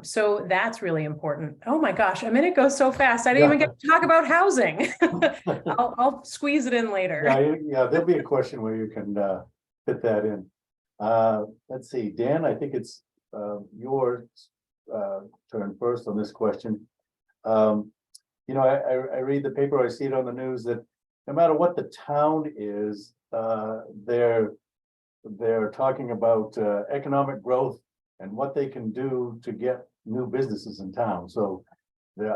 So that's really important. Oh my gosh, a minute goes so fast. I didn't even get to talk about housing. I'll squeeze it in later. Yeah, there'll be a question where you can fit that in. Let's see, Dan, I think it's your turn first on this question. I read the paper, I see it on the news that no matter what the town is, they're talking about economic growth and what they can do to get new businesses in town. So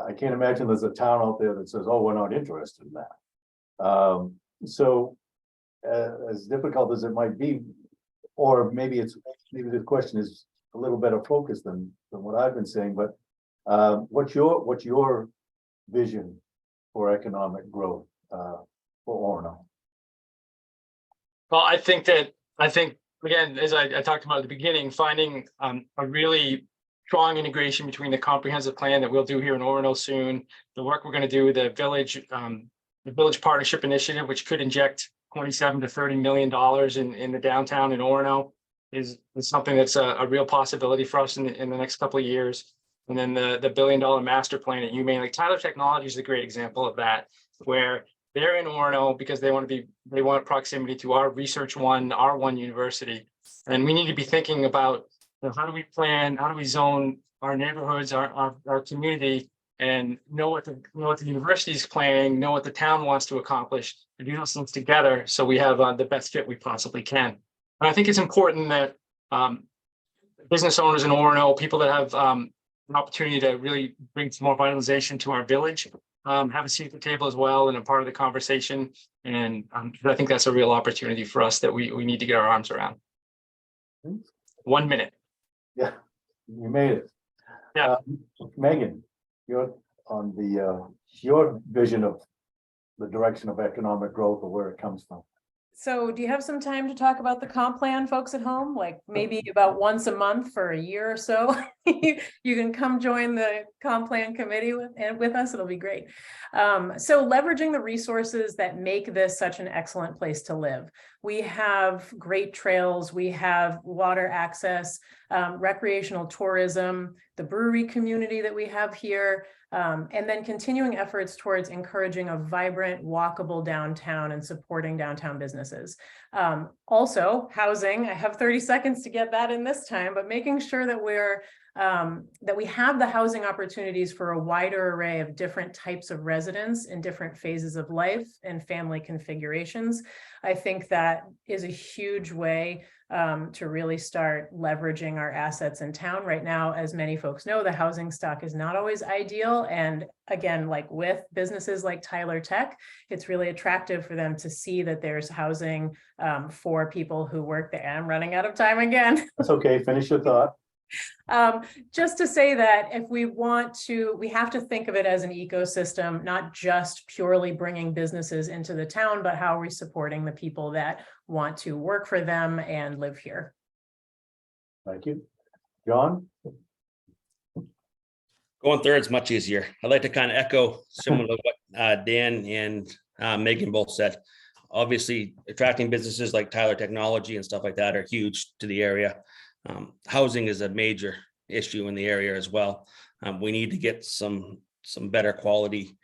I can't imagine there's a town out there that says, oh, we're not interested in that. So as difficult as it might be, or maybe the question is a little better focused than what I've been saying, but what's your vision for economic growth for Orono? Well, I think again, as I talked about at the beginning, finding a really strong integration between the comprehensive plan that we'll do here in Orono soon, the work we're going to do, the village partnership initiative, which could inject $27 to $30 million in the downtown in Orono, is something that's a real possibility for us in the next couple of years. And then the $1 billion master plan at UMaine, like Tyler Technologies is a great example of that, where they're in Orono because they want proximity to our Research One, R1 University. And we need to be thinking about, you know, how do we zone our neighborhoods, our community, and know what the university is planning, know what the town wants to accomplish, and do those things together so we have the best fit we possibly can. And I think it's important that business owners in Orono, people that have an opportunity to really bring some more vitalization to our village, have a seat at the table as well and a part of the conversation. And I think that's a real opportunity for us that we need to get our arms around. 1 minute. Yeah, you made it. Yeah. Megan, you're on your vision of the direction of economic growth or where it comes from. So do you have some time to talk about the comp plan, folks at home? Like maybe about once a month for a year or so? You can come join the comp plan committee with us. It'll be great. So leveraging the resources that make this such an excellent place to live. We have great trails, we have water access, recreational tourism, the brewery community that we have here, and then continuing efforts towards encouraging a vibrant, walkable downtown and supporting downtown businesses. Also, housing, I have 30 seconds to get that in this time, but making sure that that we have the housing opportunities for a wider array of different types of residents in different phases of life and family configurations. I think that is a huge way to really start leveraging our assets in town. Right now, as many folks know, the housing stock is not always ideal. And again, like with businesses like Tyler Tech, it's really attractive for them to see that there's housing for people who work there. I'm running out of time again. That's okay, finish your thought. Just to say that if we want to, we have to think of it as an ecosystem, not just purely bringing businesses into the town, but how are we supporting the people that want to work for them and live here. Thank you. John? Going third is much easier. I'd like to kind of echo similar to what Dan and Megan both said. Obviously, attracting businesses like Tyler Technology and stuff like that are huge to the area. Housing is a major issue in the area as well. We need to get some better quality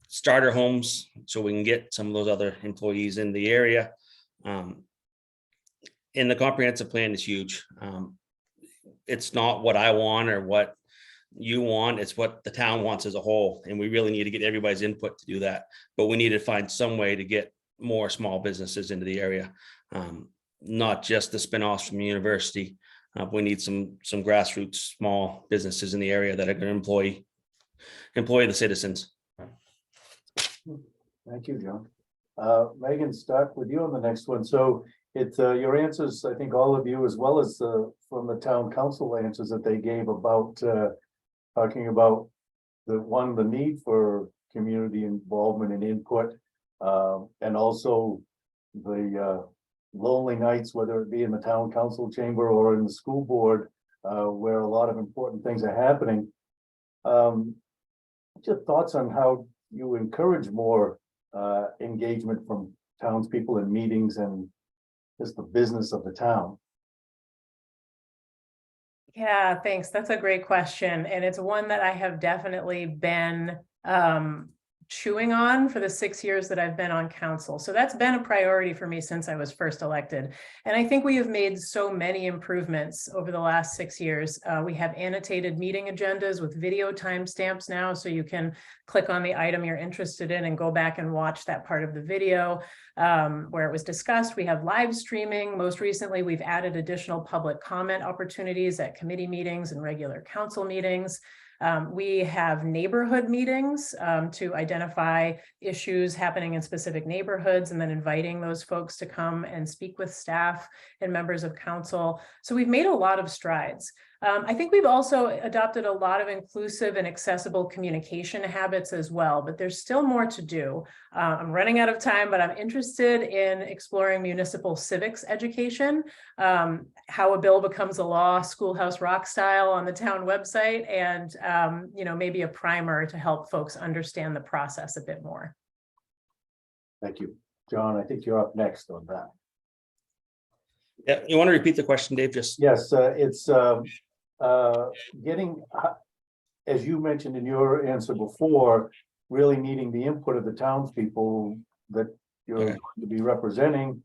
starter homes so we can get some of those other employees in the area. And the comprehensive plan is huge. It's not what I want or what you want, it's what the town wants as a whole. And we really need to get everybody's input to do that. But we need to find some way to get more small businesses into the area, not just the spinoffs from the university. We need some grassroots small businesses in the area that are going to employ the citizens. Thank you, John. Megan, start with you on the next one. So it's your answers, I think all of you, as well as from the town council answers that they gave about talking about the need for community involvement and input, and also the lonely nights, whether it be in the town council chamber or in the school board, where a lot of important things are happening. What's your thoughts on how you encourage more engagement from townspeople in meetings and just the business of the town? Yeah, thanks. That's a great question. And it's one that I have definitely been chewing on for the 6 years that I've been on council. So that's been a priority for me since I was first elected. And I think we have made so many improvements over the last 6 years. We have annotated meeting agendas with video timestamps now, so you can click on the item you're interested in and go back and watch that part of the video where it was discussed. We have live streaming. Most recently, we've added additional public comment opportunities at committee meetings and regular council meetings. We have neighborhood meetings to identify issues happening in specific neighborhoods and then inviting those folks to come and speak with staff and members of council. So we've made a lot of strides. I think we've also adopted a lot of inclusive and accessible communication habits as well, but there's still more to do. I'm running out of time, but I'm interested in exploring municipal civics education, how a bill becomes a law, Schoolhouse Rock style on the town website, and maybe a primer to help folks understand the process a bit more. Thank you. John, I think you're up next on that. Yeah, you want to repeat the question, Dave? Just Yes, it's getting, as you mentioned in your answer before, really needing the input of the townspeople that you're Okay. going to be representing,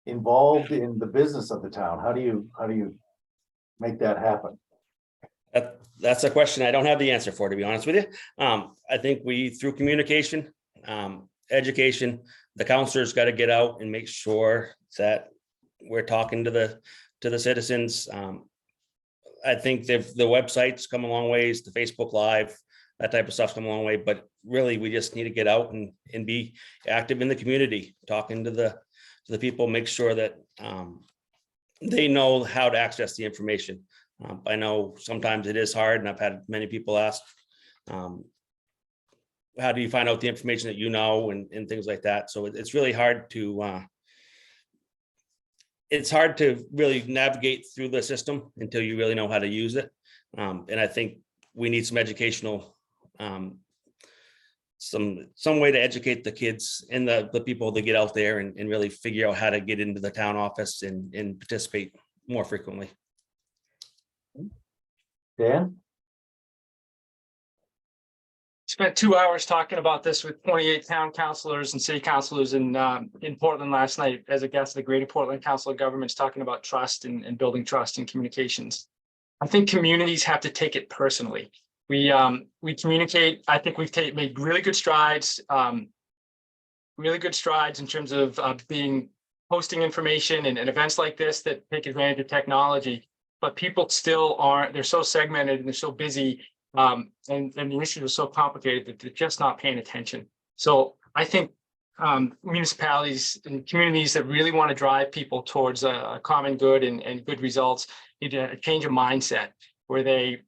involved in the business of the town. How do you make that happen? that's a question I don't have the answer for, to be honest with you. I think through communication, education, the counselors got to get out and make sure that we're talking to the citizens. I think the websites come a long ways, the Facebook Live, that type of stuff's come a long way, but really we just need to get out and be active in the community, talking to the people, make sure that they know how to access the information. I know sometimes it is hard, and I've had many people ask, how do you find out the information that you know, and things like that. So it's really hard to really navigate through the system until you really know how to use it. And I think we need some educational, some way to educate the kids and the people that get out there and really figure out how to get into the town office and participate more frequently. Dan? Spent 2 hours talking about this with 28 town councilors and city councilors in Portland last night as a guest of the Greater Portland Council of Governments, talking about trust and building trust in communications. I think communities have to take it personally. We communicate. I think we've made really good strides in terms of posting information and events like this that take advantage of technology. But people still aren't. They're so segmented and they're so busy. And the issue is so complicated that they're just not paying attention. So I think municipalities and communities that really want to drive people towards a common good and good results need to change a mindset where they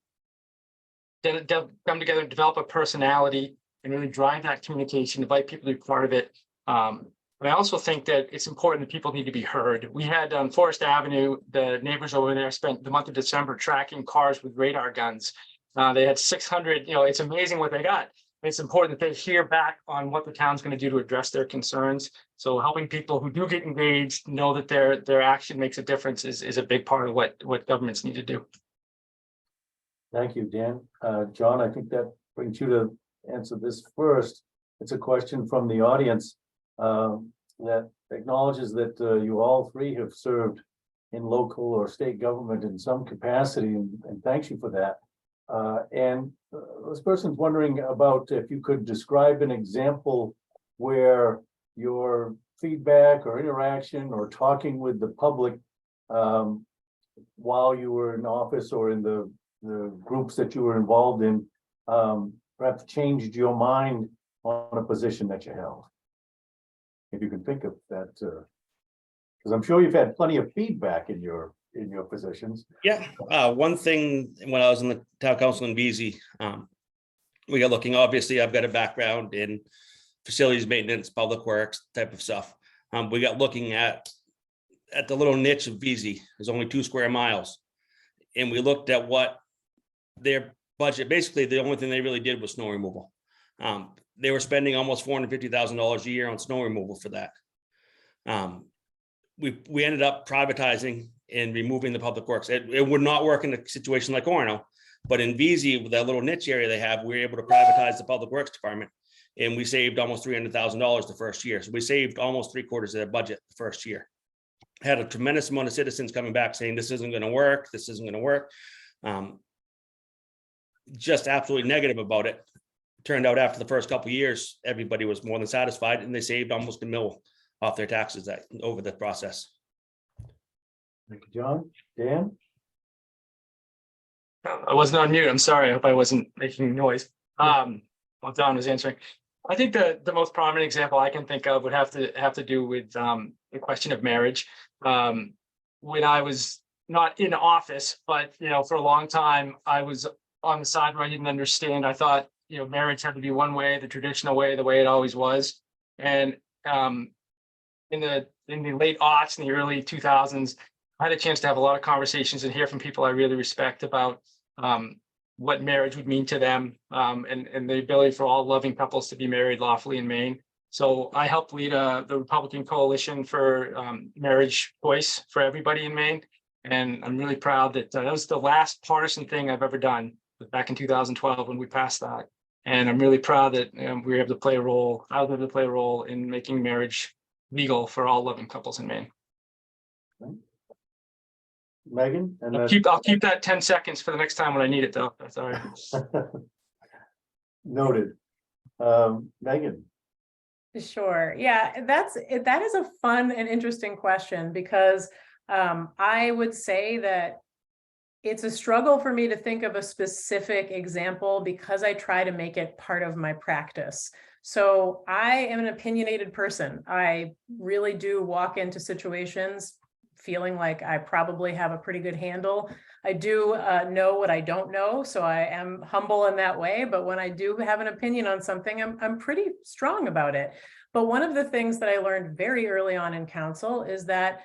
come together and develop a personality and really drive that communication, invite people to be part of it. But I also think that it's important that people need to be heard. We had on Forest Avenue, the neighbors over there spent the month of December tracking cars with radar guns. They had 600, it's amazing what they got. It's important that they hear back on what the town's going to do to address their concerns. So helping people who do get engaged know that their action makes a difference is a big part of what governments need to do. Thank you, Dan. John, I think that brings you to answer this first. It's a question from the audience that acknowledges that you all three have served in local or state government in some capacity, and thanks you for that. And this person's wondering about if you could describe an example where your feedback or interaction or talking with the public while you were in office or in the groups that you were involved in perhaps changed your mind on a position that you held. If you can think of that, because I'm sure you've had plenty of feedback in your positions. Yeah, one thing when I was in the town council in BZ, we got looking, obviously I've got a background in facilities maintenance, public works type of stuff. We got looking at the little niche of BZ. There's only 2 square miles. And we looked at what their budget, basically the only thing they really did was snow removal. They were spending almost $450,000 a year on snow removal for that. We ended up privatizing and removing the public works. It would not work in a situation like Orono, but in VZ, with that little niche area they have, we were able to privatize the public works department, and we saved almost $300,000 the first year. So we saved almost 3/4 of their budget the first year. Had a tremendous amount of citizens coming back saying, this isn't going to work. This isn't going to work. Just absolutely negative about it. Turned out after the first couple of years, everybody was more than satisfied, and they saved almost $1 million off their taxes over the process. Thank you, John. Dan? I wasn't on mute. I'm sorry. I hope I wasn't making noise. While Don was answering. I think the most prominent example I can think of would have to do with the question of marriage. When I was not in office, but for a long time, I was on the side where I didn't understand. I thought marriage had to be one way, the traditional way, the way it always was. And in the late aughts, in the early 2000s, I had a chance to have a lot of conversations and hear from people I really respect about what marriage would mean to them, and the ability for all loving couples to be married lawfully in Maine. So I helped lead the Republican Coalition for marriage choice for everybody in Maine. And I'm really proud that that was the last partisan thing I've ever done back in 2012 when we passed that. And I'm really proud that we were able to play a role, I was able to play a role in making marriage legal for all loving couples in Maine. Megan? And I'll keep that 10 seconds for the next time when I need it, though. That's all right. Noted. Megan? Sure. Yeah, that is a fun and interesting question because I would say that it's a struggle for me to think of a specific example because I try to make it part of my practice. So I am an opinionated person. I really do walk into situations feeling like I probably have a pretty good handle. I do know what I don't know, so I am humble in that way. But when I do have an opinion on something, I'm pretty strong about it. But one of the things that I learned very early on in council is that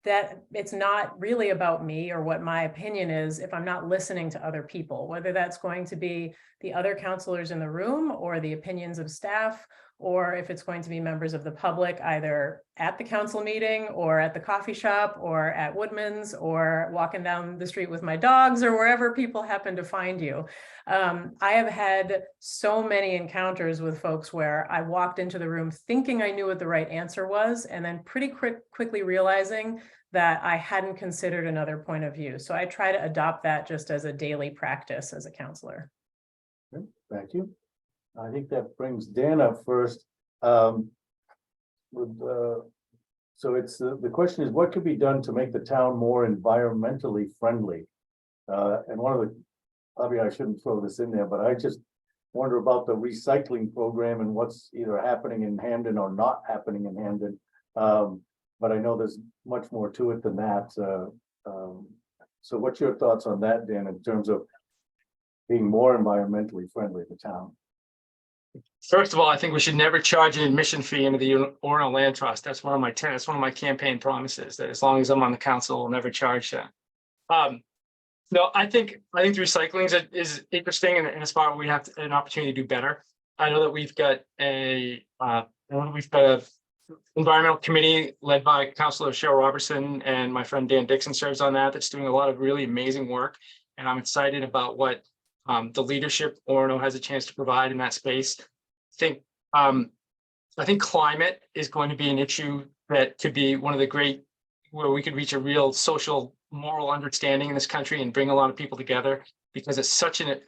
that it's not really about me or what my opinion is if I'm not listening to other people, whether that's going to be the other counselors in the room or the opinions of staff, or if it's going to be members of the public, either at the council meeting or at the coffee shop or at Woodman's or walking down the street with my dogs or wherever people happen to find you. I have had so many encounters with folks where I walked into the room thinking I knew what the right answer was, and then pretty quickly realizing that I hadn't considered another point of view. So I try to adopt that just as a daily practice as a counselor. Okay, thank you. I think that brings Dan up first. So it's the question is, what could be done to make the town more environmentally friendly? And one of the, probably I shouldn't throw this in there, but I just wonder about the recycling program and what's either happening in Hamden or not happening in Hamden. But I know there's much more to it than that. So what's your thoughts on that, Dan, in terms of being more environmentally friendly in the town? First of all, I think we should never charge an admission fee into the Orono Land Trust. That's one of my campaign promises, that as long as I'm on the council, we'll never charge that. No, I think the recycling is interesting and a spot where we have an opportunity to do better. I know that we've got a environmental committee led by Councilor Cheryl Robertson, and my friend Dan Dixon serves on that. That's doing a lot of really amazing work, and I'm excited about what the leadership Orono has a chance to provide in that space. I think climate is going to be an issue that could be one of the great, where we could reach a real social, moral understanding in this country and bring a lot of people together, because it's changing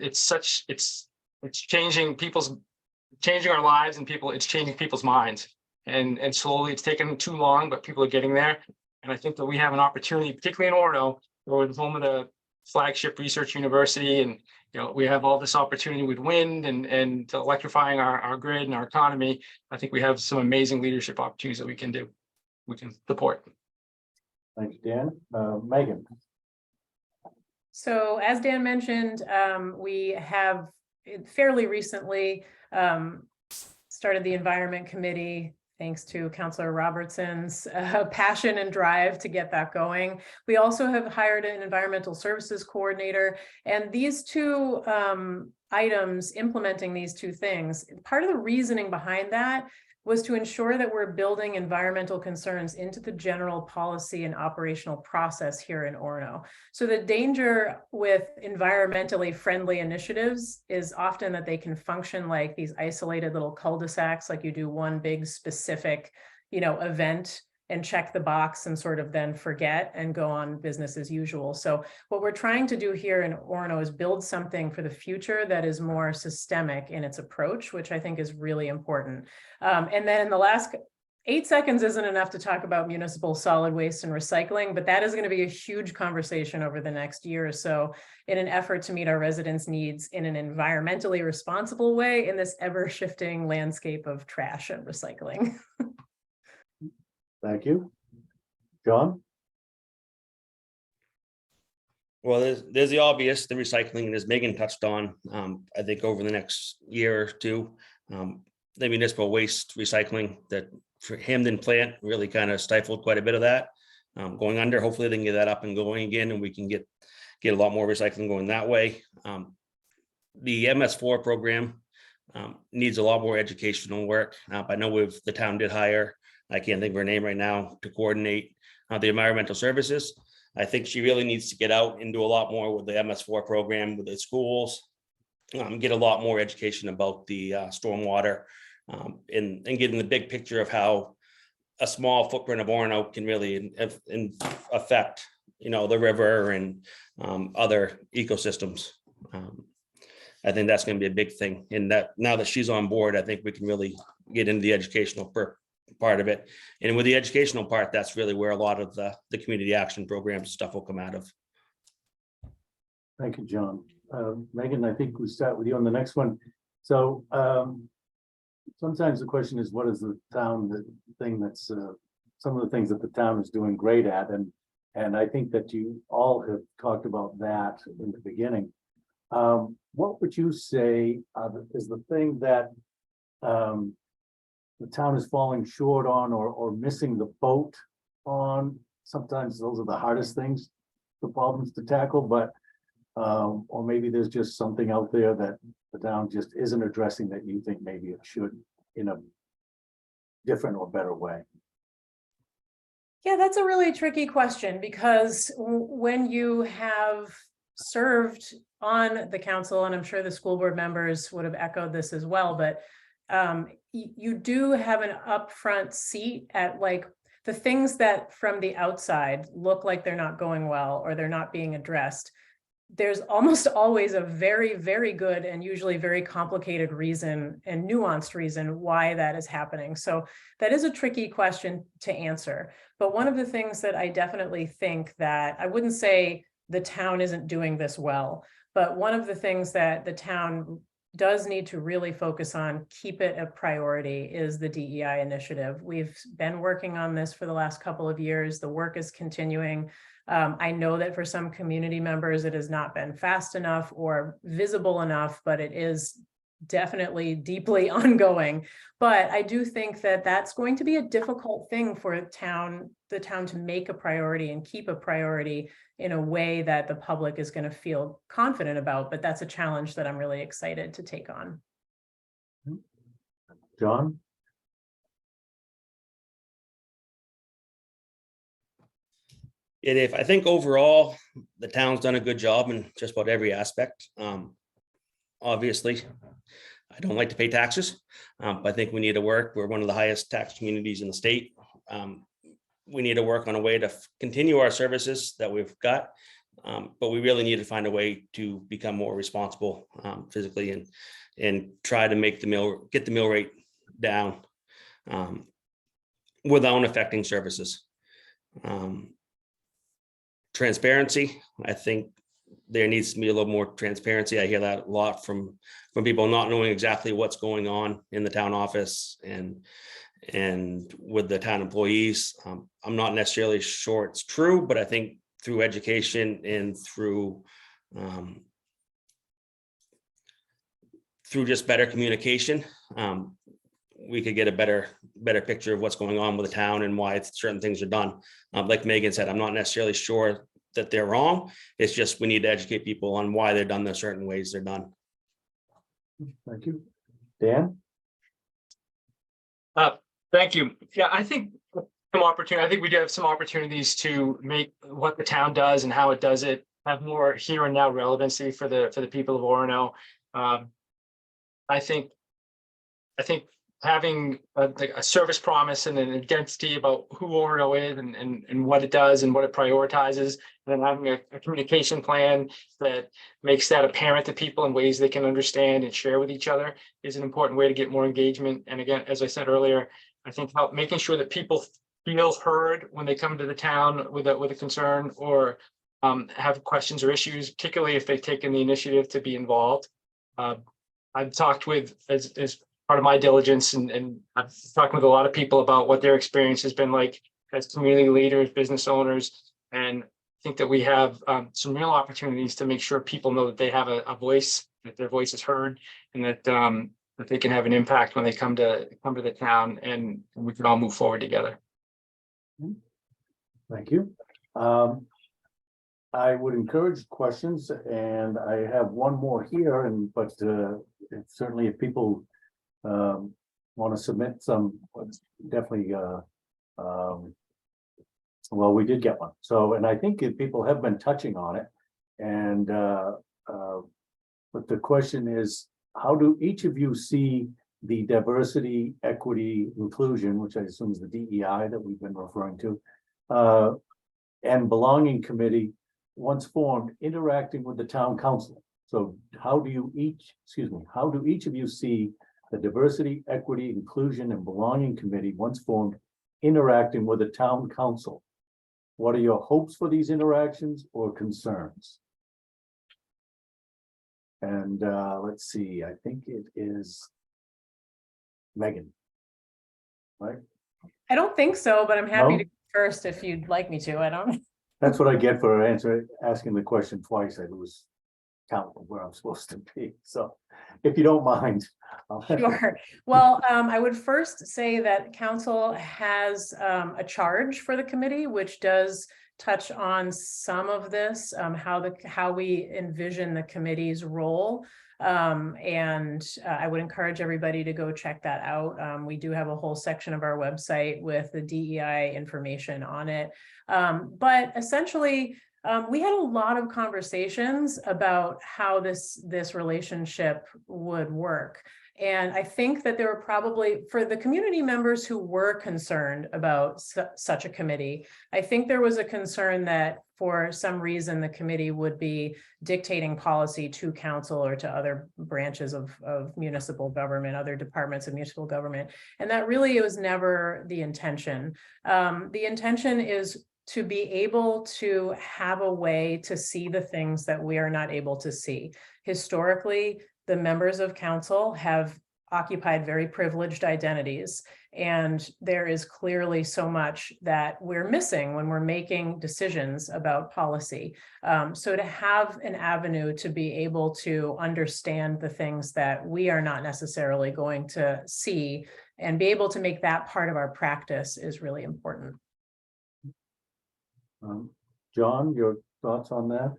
our lives, and it's changing people's minds. And slowly, it's taken too long, but people are getting there. And I think that we have an opportunity, particularly in Orono, where we're the home of the flagship research university, and we have all this opportunity with wind and electrifying our grid and our economy. I think we have some amazing leadership opportunities that we can support. Thank you, Dan. Megan. So as Dan mentioned, we have fairly recently started the Environment Committee, thanks to Councilor Robertson's passion and drive to get that going. We also have hired an environmental services coordinator, and these two items, implementing these two things, part of the reasoning behind that was to ensure that we're building environmental concerns into the general policy and operational process here in Orono. So the danger with environmentally friendly initiatives is often that they can function like these isolated little cul-de-sacs, like you do one big specific, event and check the box and sort of then forget and go on business as usual. So what we're trying to do here in Orono is build something for the future that is more systemic in its approach, which I think is really important. And then in the last 8 seconds isn't enough to talk about municipal solid waste and recycling, but that is going to be a huge conversation over the next year or so in an effort to meet our residents' needs in an environmentally responsible way in this ever-shifting landscape of trash and recycling. Thank you. John? Well, there's the obvious, the recycling, and as Megan touched on, I think over the next year or two, the municipal waste recycling that for Hamden plant really kind of stifled quite a bit of that going under. Hopefully they can get that up and going again, and we can get a lot more recycling going that way. The MS4 program needs a lot more educational work. I know the town did hire, I can't think of her name right now, to coordinate the environmental services. I think she really needs to get out and do a lot more with the MS4 program with the schools, get a lot more education about the stormwater, and getting the big picture of how a small footprint of Orono can really affect, the river and other ecosystems. I think that's going to be a big thing. And that now that she's on board, I think we can really get into the educational part of it. And with the educational part, that's really where a lot of the community action programs and stuff will come out of. Thank you, John. Megan, I think we start with you on the next one. So sometimes the question is, what is the town, the thing that's some of the things that the town is doing great at? And I think that you all have talked about that in the beginning. What would you say is the thing that the town is falling short on or missing the boat on? Sometimes those are the hardest things, the problems to tackle, but or maybe there's just something out there that the town just isn't addressing that you think maybe it should in a different or better way. Yeah, that's a really tricky question, because when you have served on the council, and I'm sure the school board members would have echoed this as well, but you do have an upfront seat at like the things that from the outside look like they're not going well or they're not being addressed. There's almost always a very, very good and usually very complicated reason and nuanced reason why that is happening. So that is a tricky question to answer. But one of the things that I definitely think that I wouldn't say the town isn't doing this well, but one of the things that the town does need to really focus on, keep it a priority, is the DEI initiative. We've been working on this for the last couple of years. The work is continuing. I know that for some community members, it has not been fast enough or visible enough, but it is definitely deeply ongoing. But I do think that that's going to be a difficult thing for the town to make a priority and keep a priority in a way that the public is going to feel confident about. But that's a challenge that I'm really excited to take on. John? I think overall, the town's done a good job in just about every aspect. Obviously, I don't like to pay taxes. I think we need to work. We're one of the highest tax communities in the state. We need to work on a way to continue our services that we've got. But we really need to find a way to become more responsible physically and try to make get the mill rate down without affecting services. Transparency, I think there needs to be a little more transparency. I hear that a lot from people not knowing exactly what's going on in the town office and with the town employees. I'm not necessarily sure it's true, but I think through education and through just better communication, we could get a better picture of what's going on with the town and why certain things are done. Like Megan said, I'm not necessarily sure that they're wrong. It's just we need to educate people on why they're done the certain ways they're done. Thank you. Dan? Thank you. Yeah, I think we do have some opportunities to make what the town does and how it does it have more here and now relevancy for the people of Orono. I think having a service promise and an identity about who Orono is and what it does and what it prioritizes, and then having a communication plan that makes that apparent to people in ways they can understand and share with each other is an important way to get more engagement. And again, as I said earlier, I think help making sure that people feel heard when they come to the town with a concern or have questions or issues, particularly if they've taken the initiative to be involved. I've talked with as part of my diligence and I've talked with a lot of people about what their experience has been like as community leaders, business owners, and I think that we have some real opportunities to make sure people know that they have a voice, that their voice is heard, and that that they can have an impact when they come to the town, and we can all move forward together. Thank you. I would encourage questions, and I have one more here, but certainly if people want to submit some, definitely. Well, we did get one. So, and I think people have been touching on it, and but the question is, how do each of you see the diversity, equity, inclusion, which I assume is the DEI that we've been referring to, and belonging committee, once formed, interacting with the town council? So how do you each, how do each of you see the diversity, equity, inclusion, and belonging committee, once formed, interacting with the town council? What are your hopes for these interactions or concerns? And let's see, I think it is Megan, right? I don't think so, but I'm happy No? to go first if you'd like me to. I don't. That's what I get for asking the question twice. I lose count of where I'm supposed to be. So if you don't mind. Sure. Well, I would first say that council has a charge for the committee, which does touch on some of this, how we envision the committee's role. And I would encourage everybody to go check that out. We do have a whole section of our website with the DEI information on it. But essentially, we had a lot of conversations about how this relationship would work. And I think that there were probably, for the community members who were concerned about such a committee, I think there was a concern that for some reason the committee would be dictating policy to council or to other branches of municipal government, other departments of municipal government. And that really was never the intention. The intention is to be able to have a way to see the things that we are not able to see. Historically, the members of council have occupied very privileged identities, and there is clearly so much that we're missing when we're making decisions about policy. So to have an avenue to be able to understand the things that we are not necessarily going to see and be able to make that part of our practice is really important. John, your thoughts on that?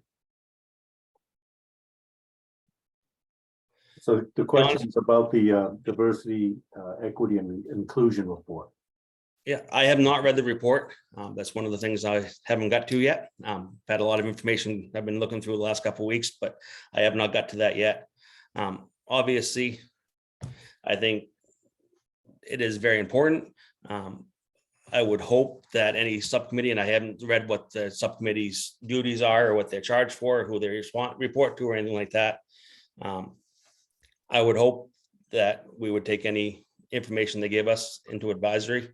So the question is about the diversity, equity, and inclusion report. Yeah, I have not read the report. That's one of the things I haven't got to yet. Had a lot of information I've been looking through the last couple of weeks, but I have not got to that yet. Obviously, I think it is very important. I would hope that any subcommittee, and I haven't read what the subcommittee's duties are or what they're charged for, who they report to or anything like that. I would hope that we would take any information they give us into advisory,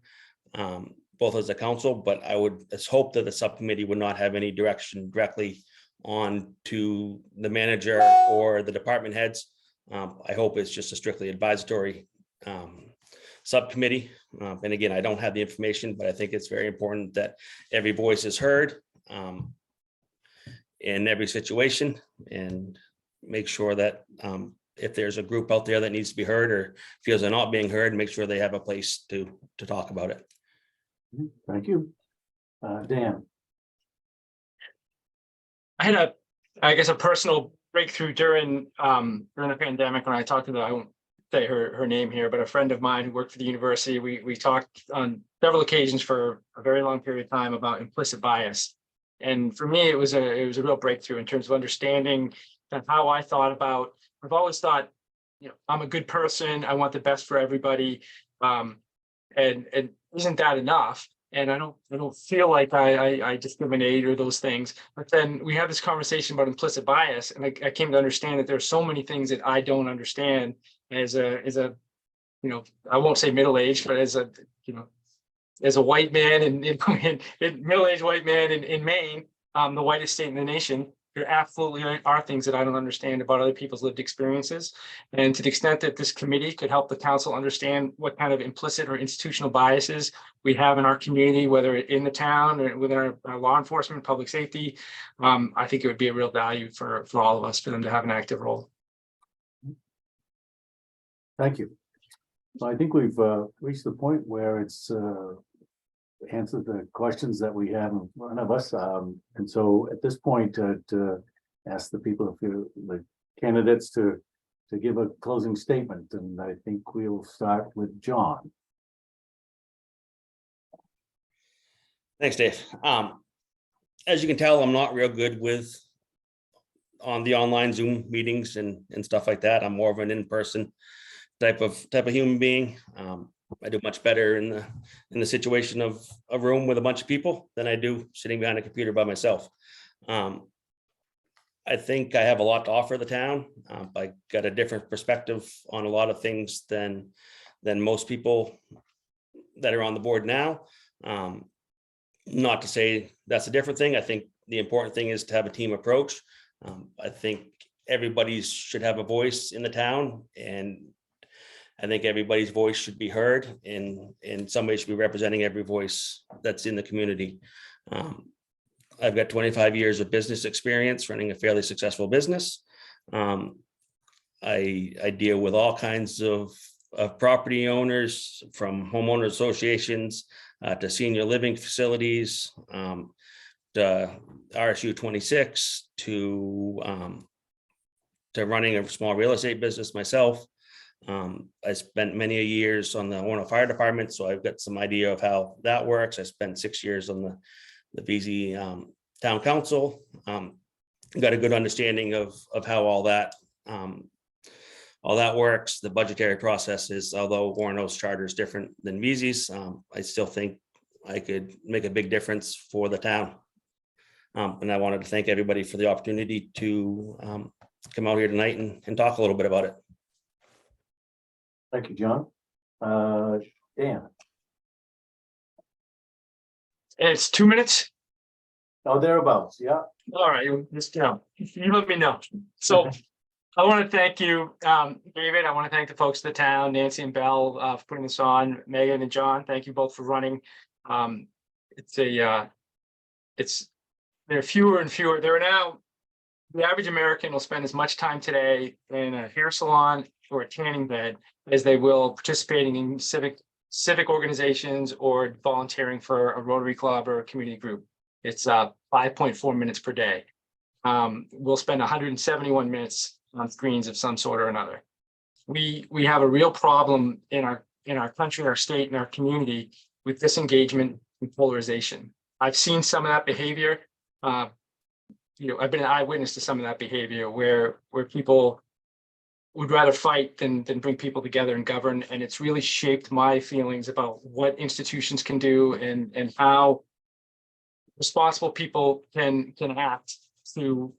both as a council, but I would just hope that the subcommittee would not have any direction directly on to the manager or the department heads. I hope it's just a strictly advisory subcommittee. And again, I don't have the information, but I think it's very important that every voice is heard in every situation, and make sure that if there's a group out there that needs to be heard or feels they're not being heard, make sure they have a place to talk about it. Thank you. Dan. I had I guess a personal breakthrough during the pandemic when I talked to I won't say her name here, but a friend of mine who worked for the university. We talked on several occasions for a very long period of time about implicit bias. And for me, it was a real breakthrough in terms of understanding how I thought about. I've always thought, I'm a good person. I want the best for everybody, and isn't that enough? And I don't feel like I discriminate or those things. But then we had this conversation about implicit bias, and I came to understand that there are so many things that I don't understand as a I won't say middle-aged, but as a as a white man in middle-aged white man in Maine, the whitest state in the nation, there absolutely are things that I don't understand about other people's lived experiences. And to the extent that this committee could help the council understand what kind of implicit or institutional biases we have in our community, whether in the town or within our law enforcement, public safety, I think it would be a real value for all of us, for them to have an active role. Thank you. So I think we've reached the point where it's answered the questions that we have in front of us. And so at this point, to ask the people, the candidates to give a closing statement, and I think we'll start with John. Thanks, Dave. As you can tell, I'm not real good on the online Zoom meetings and stuff like that. I'm more of an in-person type of human being. I do much better in the situation of a room with a bunch of people than I do sitting behind a computer by myself. I think I have a lot to offer the town. I got a different perspective on a lot of things than most people that are on the board now. Not to say that's a different thing. I think the important thing is to have a team approach. I think everybody should have a voice in the town, and I think everybody's voice should be heard, and somebody should be representing every voice that's in the community. I've got 25 years of business experience running a fairly successful business. I deal with all kinds of property owners, from homeowner associations to senior living facilities, to RSU 26, to running a small real estate business myself. I spent many years on the Orono Fire Department, so I've got some idea of how that works. I spent 6 years on the VZ Town Council. Got a good understanding of how all that works. The budgetary process is, although Orono's charter is different than VZ's, I still think I could make a big difference for the town. And I wanted to thank everybody for the opportunity to come out here tonight and talk a little bit about it. Thank you, John. Dan. It's 2 minutes. Oh, thereabouts, yeah. All right, you let me know. So I want to thank you, David. I want to thank the folks of the town, Nancy and Belle, for putting this on. Megan and John, thank you both for running. There are fewer and fewer. There are now, the average American will spend as much time today in a hair salon or a tanning bed as they will participating in civic organizations or volunteering for a Rotary Club or a community group. It's 5.4 minutes per day. We'll spend 171 minutes on screens of some sort or another. We have a real problem in our country, our state, and our community with disengagement and polarization. I've seen some of that behavior. I've been an eyewitness to some of that behavior where people would rather fight than bring people together and govern. And it's really shaped my feelings about what institutions can do and how responsible people can act to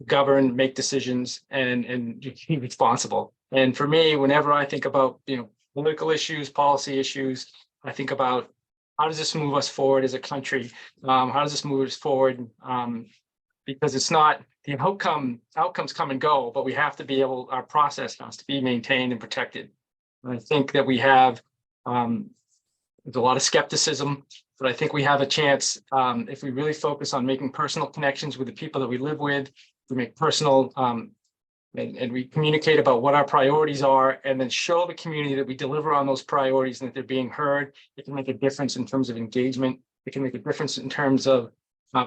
govern, make decisions, and be responsible. And for me, whenever I think about political issues, policy issues, I think about how does this move us forward as a country? How does this move us forward? Because it's not the outcomes come and go, but we have to be able, our process has to be maintained and protected. And I think that we have, there's a lot of skepticism, but I think we have a chance if we really focus on making personal connections with the people that we live with, we make personal, and we communicate about what our priorities are, and then show the community that we deliver on those priorities and that they're being heard. It can make a difference in terms of engagement. It can make a difference in terms of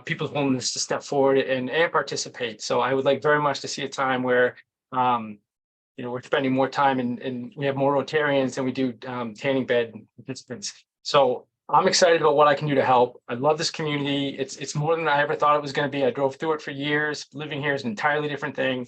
people's willingness to step forward and participate. So I would like very much to see a time where we're spending more time and we have more Rotarians than we do tanning bed participants. So I'm excited about what I can do to help. I love this community. It's more than I ever thought it was going to be. I drove through it for years. Living here is an entirely different thing.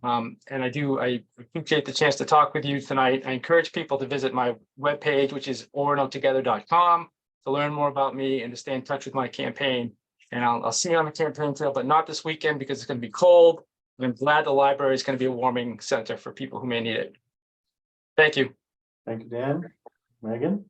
And I appreciate the chance to talk with you tonight. I encourage people to visit my webpage, which is oronotogether.com, to learn more about me and to stay in touch with my campaign. And I'll see you on the campaign trail, but not this weekend because it's going to be cold. And I'm glad the library is going to be a warming center for people who may need it. Thank you. Thank you, Dan. Megan?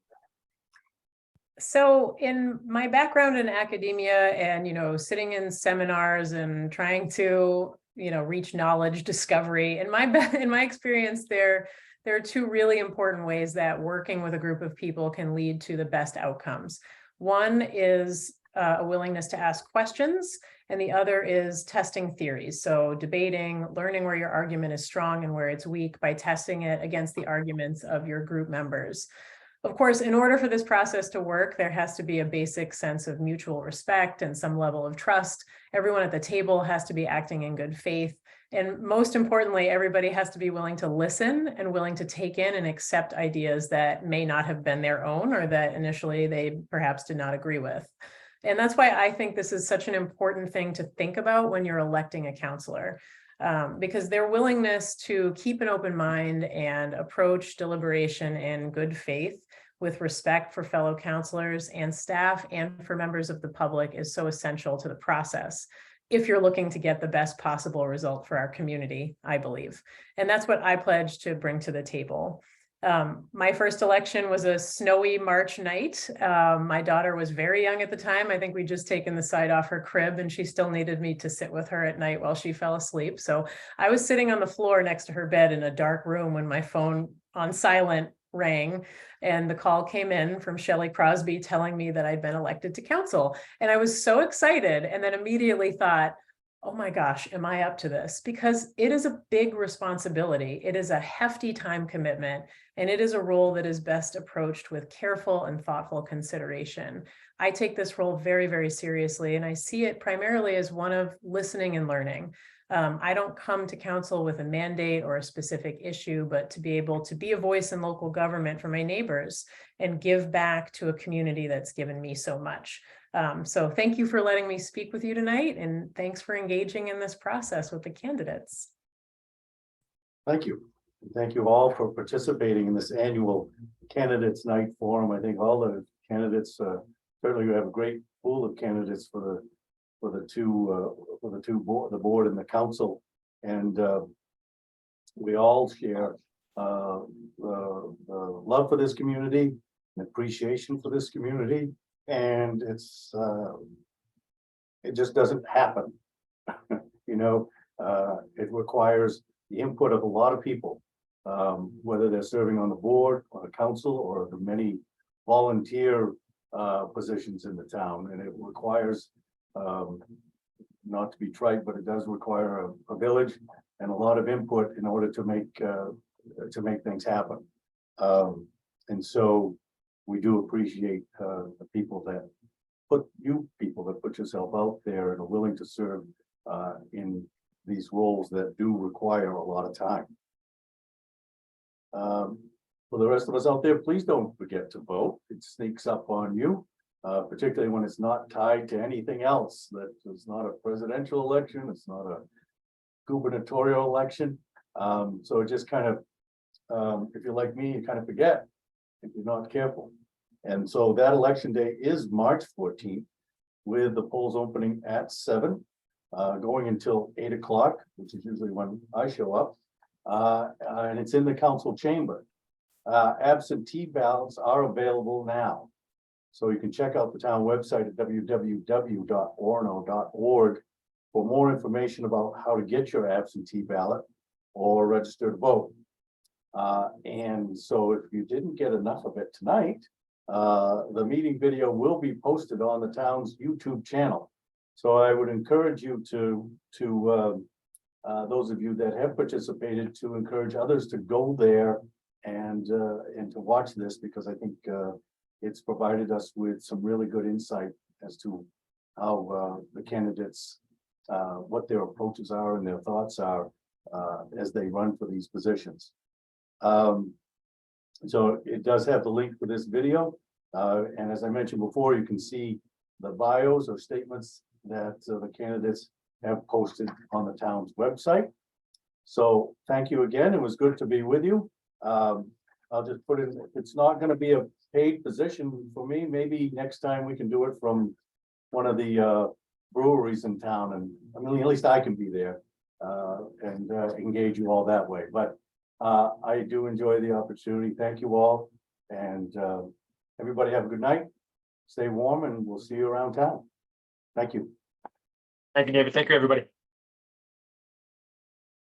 So in my background in academia and, sitting in seminars and trying to, reach knowledge discovery, in in my experience, there are two really important ways that working with a group of people can lead to the best outcomes. One is a willingness to ask questions, and the other is testing theories. So debating, learning where your argument is strong and where it's weak by testing it against the arguments of your group members. Of course, in order for this process to work, there has to be a basic sense of mutual respect and some level of trust. Everyone at the table has to be acting in good faith. And most importantly, everybody has to be willing to listen and willing to take in and accept ideas that may not have been their own or that initially they perhaps did not agree with. And that's why I think this is such an important thing to think about when you're electing a counselor. Because their willingness to keep an open mind and approach deliberation in good faith with respect for fellow counselors and staff and for members of the public is so essential to the process if you're looking to get the best possible result for our community, I believe. And that's what I pledge to bring to the table. My first election was a snowy March night. My daughter was very young at the time. I think we'd just taken the side off her crib and she still needed me to sit with her at night while she fell asleep. So I was sitting on the floor next to her bed in a dark room when my phone on silent rang and the call came in from Shelley Crosby telling me that I'd been elected to council. And I was so excited and then immediately thought, oh my gosh, am I up to this? Because it is a big responsibility. It is a hefty time commitment, and it is a role that is best approached with careful and thoughtful consideration. I take this role very, very seriously, and I see it primarily as one of listening and learning. I don't come to council with a mandate or a specific issue, but to be able to be a voice in local government for my neighbors and give back to a community that's given me so much. So thank you for letting me speak with you tonight, and thanks for engaging in this process with the candidates. Thank you. Thank you all for participating in this annual Candidates Night Forum. I think all the candidates, certainly you have a great pool of candidates for the board and the council. And we all share the love for this community, and appreciation for this community. And it just doesn't happen. It requires the input of a lot of people, whether they're serving on the board or the council or the many volunteer positions in the town. And it requires, not to be trite, but it does require a village and a lot of input in order to make things happen. And so we do appreciate the people that put yourself out there and are willing to serve in these roles that do require a lot of time. For the rest of us out there, please don't forget to vote. It sneaks up on you, particularly when it's not tied to anything else. That it's not a presidential election, it's not a gubernatorial election. So it just kind of, if you're like me, you kind of forget if you're not careful. And so that election day is March 14th, with the polls opening at 7, going until 8 o'clock, which is usually when I show up. And it's in the council chamber. Absentee ballots are available now. So you can check out the town website at www.orono.org for more information about how to get your absentee ballot or register to vote. And so if you didn't get enough of it tonight, the meeting video will be posted on the town's YouTube channel. So I would encourage you to those of you that have participated, to encourage others to go there and to watch this, because I think it's provided us with some really good insight as to how the candidates, what their approaches are and their thoughts are as they run for these positions. So it does have the link for this video. And as I mentioned before, you can see the bios or statements that the candidates have posted on the town's website. So thank you again. It was good to be with you. I'll just put in, if it's not going to be a paid position for me, maybe next time we can do it from one of the breweries in town. And I mean, at least I can be there and engage you all that way. But I do enjoy the opportunity. Thank you all. And everybody have a good night. stay warm, and we'll see you around town. Thank you. Thank you, David. Thank you, everybody.